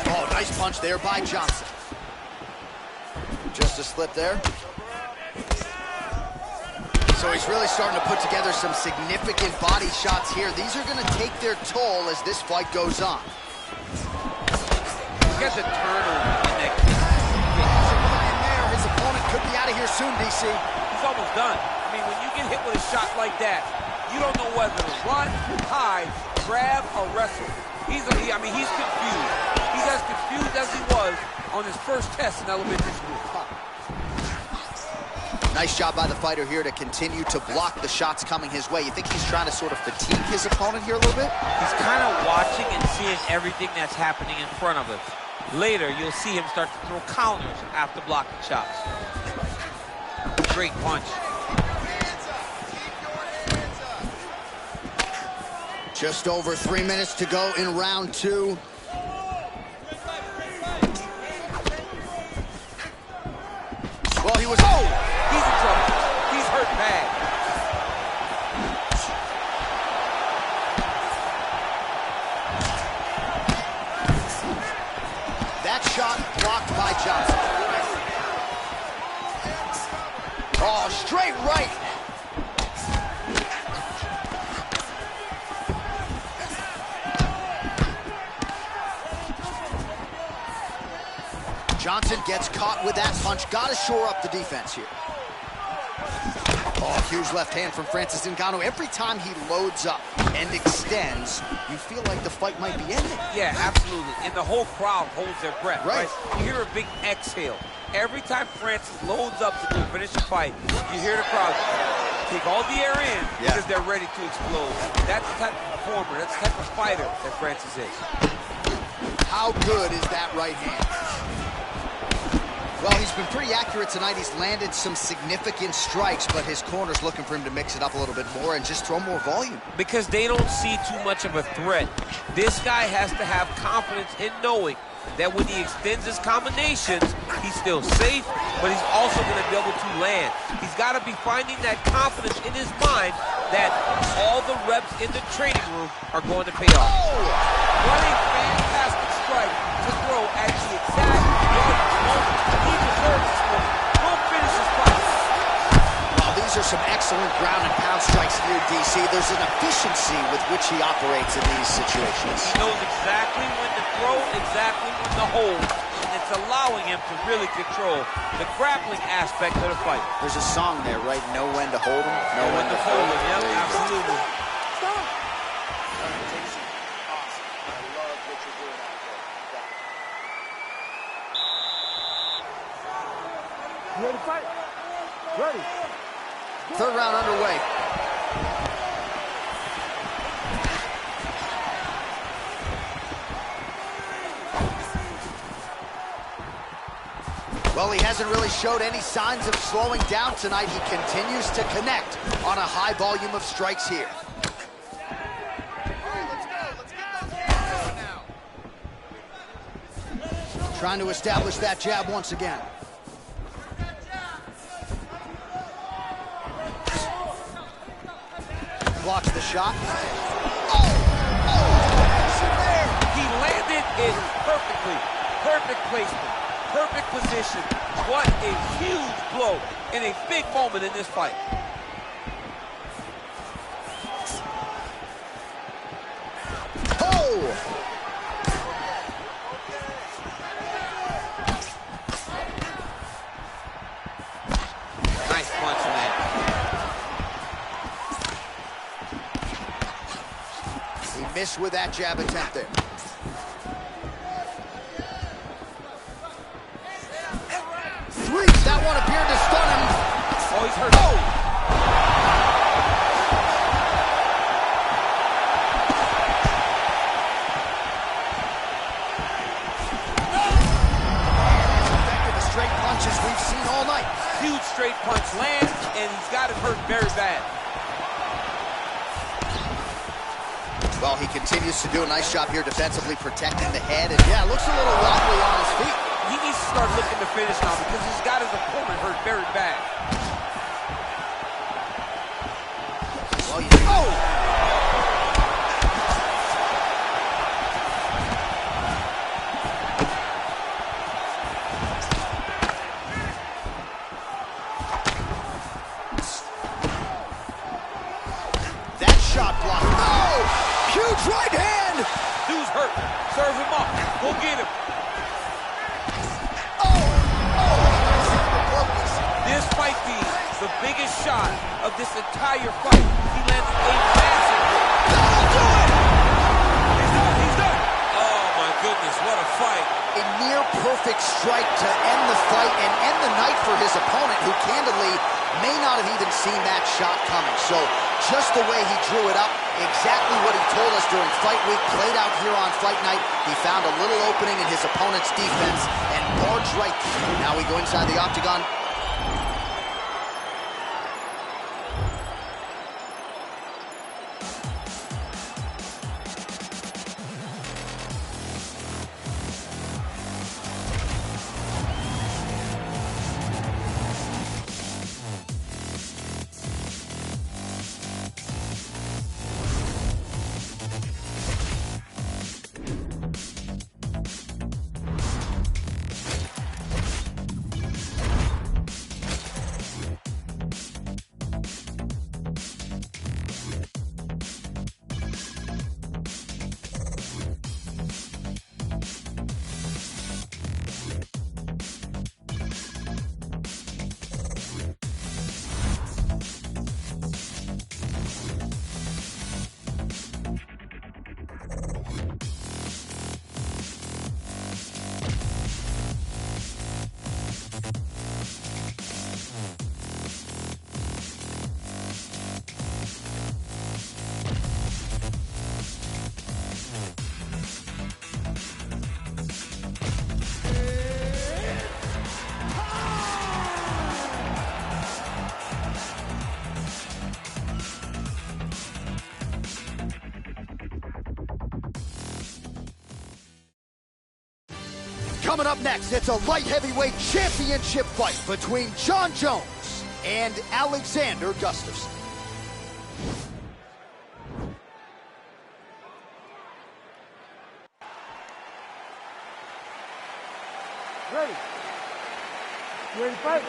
Oh, nice punch there by Johnson. Just a slip there. So he's really starting to put together some significant body shots here. These are going to take their toll as this fight goes on. Look at the turnover in that kick. And there, his opponent could be out of here soon, DC. He's almost done. I mean, when you get hit with a shot like that, you don't know whether to run, hide, grab, or wrestle. He's confused. He's as confused as he was on his first test in elementary school. Nice job by the fighter here to continue to block the shots coming his way. You think he's trying to sort of fatigue his opponent here a little bit? He's kind of watching and seeing everything that's happening in front of him. Later, you'll see him start to throw counters after blocking shots. Great punch. Just over 3 minutes to go in round two. Well, he was... Oh! He's in trouble. He's hurt bad. Oh, straight right. Johnson gets caught with that punch. Got to shore up the defense here. Oh, huge left hand from Francis Ngannou. Every time he loads up and extends, you feel like the fight might be ending. Yeah, absolutely. And the whole crowd holds their breath, right? You hear a big exhale. Every time Francis loads up to go finish a fight, you hear the crowd take all the air in because they're ready to explode. That's the type of performer, that's the type of fighter that Francis is. How good is that right hand? Well, he's been pretty accurate tonight. He's landed some significant strikes, but his corner's looking for him to mix it up a little bit more and just throw more volume. Because they don't see too much of a threat. This guy has to have confidence in knowing that when he extends his combinations, he's still safe, but he's also going to be able to land. He's got to be finding that confidence in his mind that all the reps in the training room are going to pay off. What a fantastic strike to throw at the exact right moment. He deserves this moment. Go finish his fight. Well, these are some excellent ground and pound strikes here, DC. There's an efficiency with which he operates in these situations. He knows exactly when to throw, exactly when to hold, and it's allowing him to really control the grappling aspect of the fight. There's a song there, right? Know when to hold him, Know when to hold him. Yep, absolutely. You ready to fight? Ready. Third round underway. Well, he hasn't really showed any signs of slowing down tonight. He continues to connect on a high volume of strikes here. Trying to establish that jab once again. Blocks the shot. He landed it perfectly. Perfect placement. Perfect position. What a huge blow in a big moment in this fight. Nice punch in that. He missed with that jab attempt there. That one appeared to stun him. Oh, he's hurt. Oh! Effective as straight punches we've seen all night. Huge straight punch lands, and he's got it hurt very bad. Well, he continues to do a nice job here defensively protecting the head. And yeah, looks a little wobbly on his feet. He needs to start looking to finish now because he's got his opponent hurt very bad. Well, that shot blocked. Oh! Huge right hand! Dude's hurt. Serve him up. Go get him. This might be the biggest shot of this entire fight. He landed a massive hit. That'll do it! He's done. Oh, my goodness, what a fight. A near-perfect strike to end the fight and end the night for his opponent, who candidly may not have even seen that shot coming. So just the way he drew it up, exactly what he told us during fight week, played out here on fight night. He found a little opening in his opponent's defense and barged right through. Now we go inside the octagon. Coming up next, it's a light heavyweight championship fight between Jon Jones and Alexander Gustafsson. Ready? You ready to fight?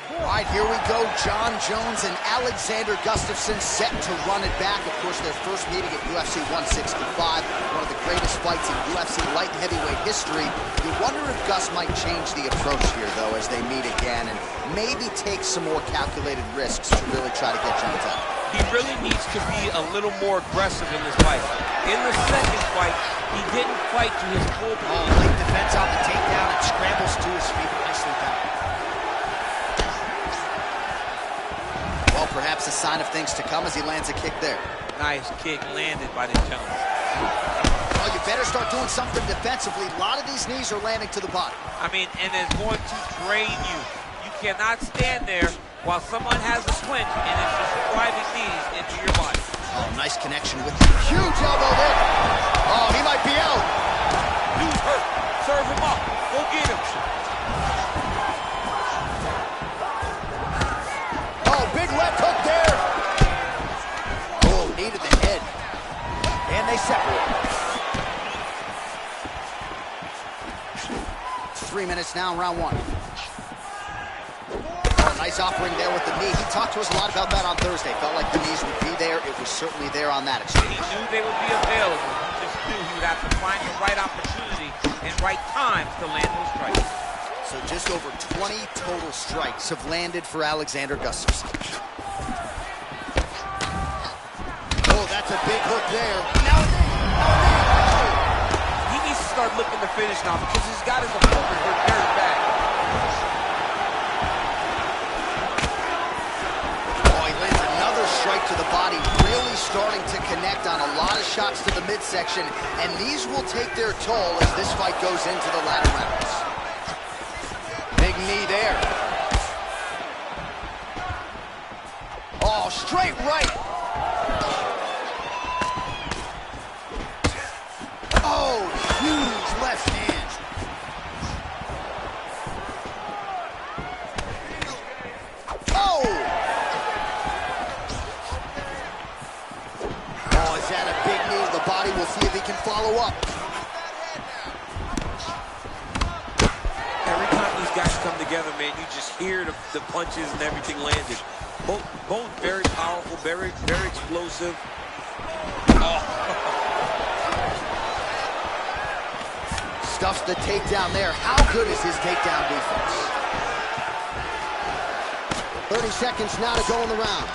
All right, here we go. Jon Jones and Alexander Gustafsson set to run it back. Of course, their first meeting at UFC 165, one of the greatest fights in UFC light heavyweight history. You wonder if Gus might change the approach here, though, as they meet again, and maybe take some more calculated risks to really try to get Jones out. He really needs to be a little more aggressive in this fight. In the second fight, he didn't fight to his full potential. Oh, late defense on the takedown and scrambles to his feet. Nicely done. Well, perhaps a sign of things to come as he lands a kick there. Nice kick landed by the Jones. Well, you better start doing something defensively. A lot of these knees are landing to the body. I mean, and it's going to drain you. You cannot stand there while someone has a clinch and it's just driving knees into your body. Oh, nice connection with huge elbow there. Oh, he might be out. Dude's hurt. Serve him up. Go get him. Oh, big left hook there. Oh, knee to the head. And they separate. 3 minutes now in round one. Nice offering there with the knee. He talked to us a lot about that on Thursday. Felt like the knees would be there. It was certainly there on that exchange. He knew they would be available. He just knew he would have to find the right opportunity and right times to land those strikes. So just over 20 total strikes have landed for Alexander Gustafsson. Oh, that's a big hook there. Now a knee. He needs to start looking to finish now because he's got his opponent hurt very bad. Strike to the body, really starting to connect on a lot of shots to the midsection, and these will take their toll as this fight goes into the latter rounds. Big knee there. Oh, straight right. Oh, huge left hand. We'll see if he can follow up. Every time these guys come together, man, you just hear the punches and everything landed. Both very powerful, very explosive. Oh. Stuffs the takedown there. How good is his takedown defense? 30 seconds now to go in the round.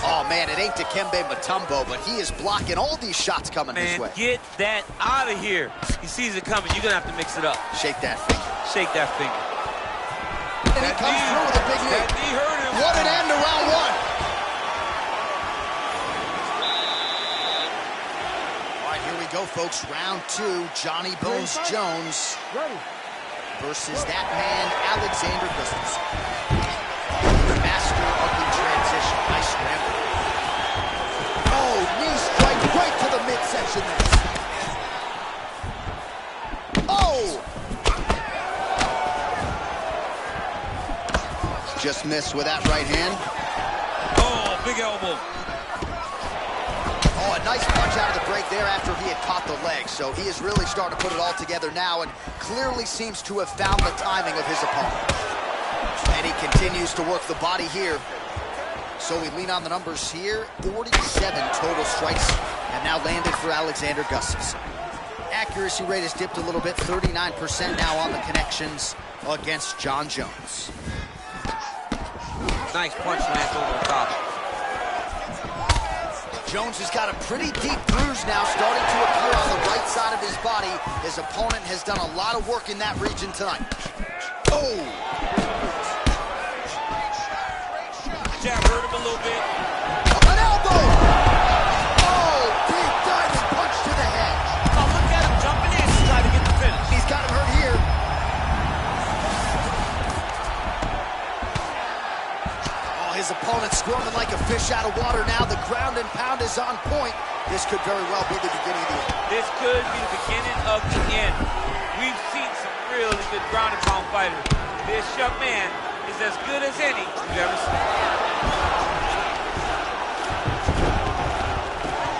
Oh, man, it ain't Dikembe Mutombo, but he is blocking all these shots coming his way. Get that out of here. He sees it coming. You're going to have to mix it up. Shake that finger. Shake that finger. And he comes through with a big knee. That knee hurt him. What an end to round one. All right, here we go, folks. Round two, Johnny Bones Jones versus that man, Alexander Gustafsson. The master of the transition. Nice scramble. Oh, knee strike right to the midsection there. Oh! Just missed with that right hand. Oh, big elbow. Oh, a nice punch out of the break there after he had caught the leg. So he is really starting to put it all together now and clearly seems to have found the timing of his opponent. And he continues to work the body here. So we lean on the numbers here. 47 total strikes have now landed for Alexander Gustafsson. Accuracy rate has dipped a little bit, 39% now on the connections against Jon Jones. Nice punch lands over the top. Jones has got a pretty deep bruise now starting to appear on the right side of his body. His opponent has done a lot of work in that region tonight. Oh! Jab hurt him a little bit. An elbow! Oh, big diving punch to the head. Oh, look at him jumping in to try to get the finish. He's got him hurt here. Oh, his opponent squirming like a fish out of water now. The ground and pound has is on point, this could very well be the beginning of the end. This could be the beginning of the end. We've seen some really good ground and pound fighters. This young man is as good as any we've ever seen.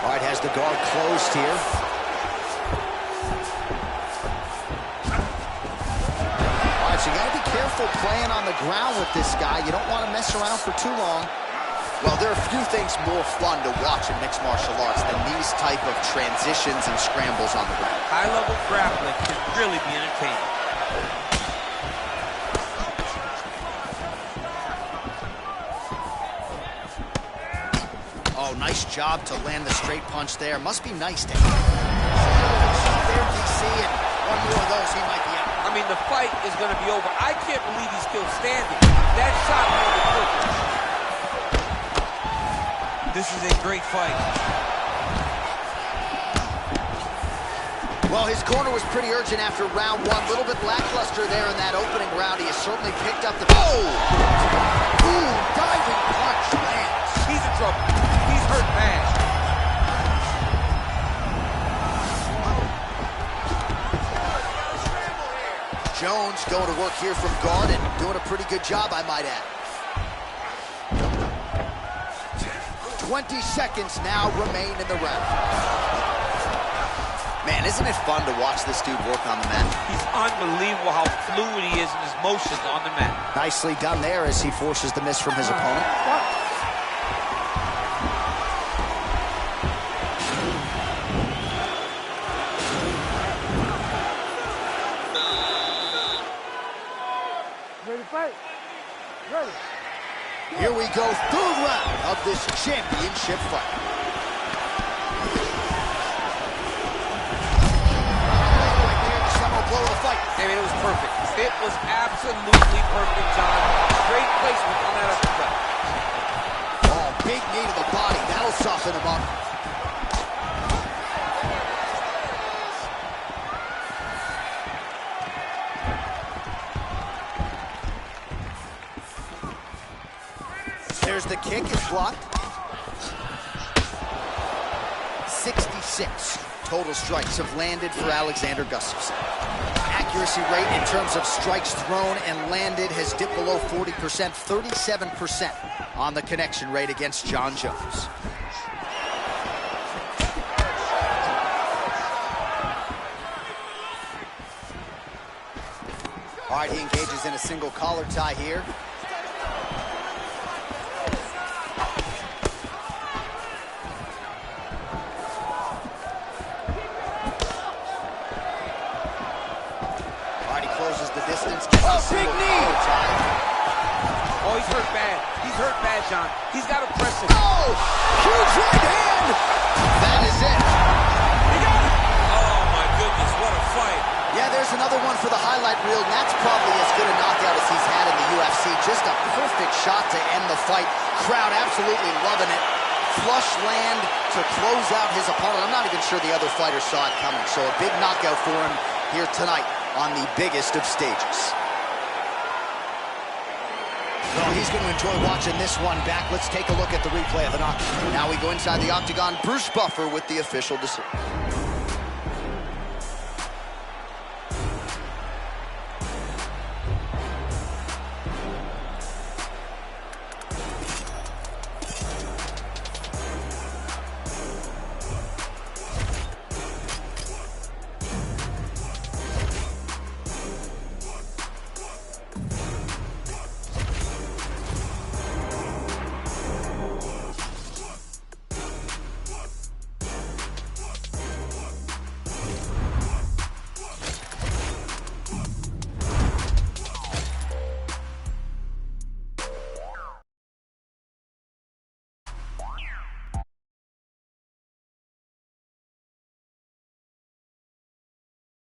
All right, has the guard closed here. All right, so you got to be careful playing on the ground with this guy. You don't want to mess around for too long. Well, there are few things more fun to watch in mixed martial arts than these type of transitions and scrambles on the ground. High-level grappling can really be entertaining. Oh, nice job to land the straight punch there. Must be nice to him. There, DC, and one more of those, he might be out. I mean, the fight is going to be over. I can't believe he's still standing. That shot was perfect. This is a great fight. Well, his corner was pretty urgent after round one. A little bit lackluster there in that opening round. He has certainly picked up the... Oh! Ooh, diving punch lands. He's in trouble. He's hurt bad. Jones going to work here from guard and doing a pretty good job, I might add. 20 seconds now remain in the round. Man, isn't it fun to watch this dude work on the mat? He's unbelievable how fluid he is in his motions on the mat. Nicely done there as he forces the miss from his opponent. Ready to fight? Ready. Here we go, third round of this championship fight. Right there, the seminal blow of the fight. I mean, it was perfect. It was absolutely perfect, John. Great placement on that uppercut. Oh, big knee to the body. That'll soften him up. There's the kick, it's blocked. 66 total strikes have landed for Alexander Gustafsson. Accuracy rate in terms of strikes thrown and landed has dipped below 40%, 37% on the connection rate against Jon Jones. All right, he engages in a single collar tie here. Oh, big knee! Oh, he's hurt bad. He's hurt bad, John. He's got to press him. Oh, huge right hand! That is it. He got it! Oh, my goodness, what a fight. Yeah, there's another one for the highlight reel, and that's probably as good a knockout as he's had in the UFC. Just a perfect shot to end the fight. Crowd absolutely loving it. Flush land to close out his opponent. I'm not even sure the other fighter saw it coming. So a big knockout for him here tonight on the biggest of stages. Well, he's going to enjoy watching this one back. Let's take a look at the replay of the knockout. Now we go inside the octagon. Bruce Buffer with the official decision.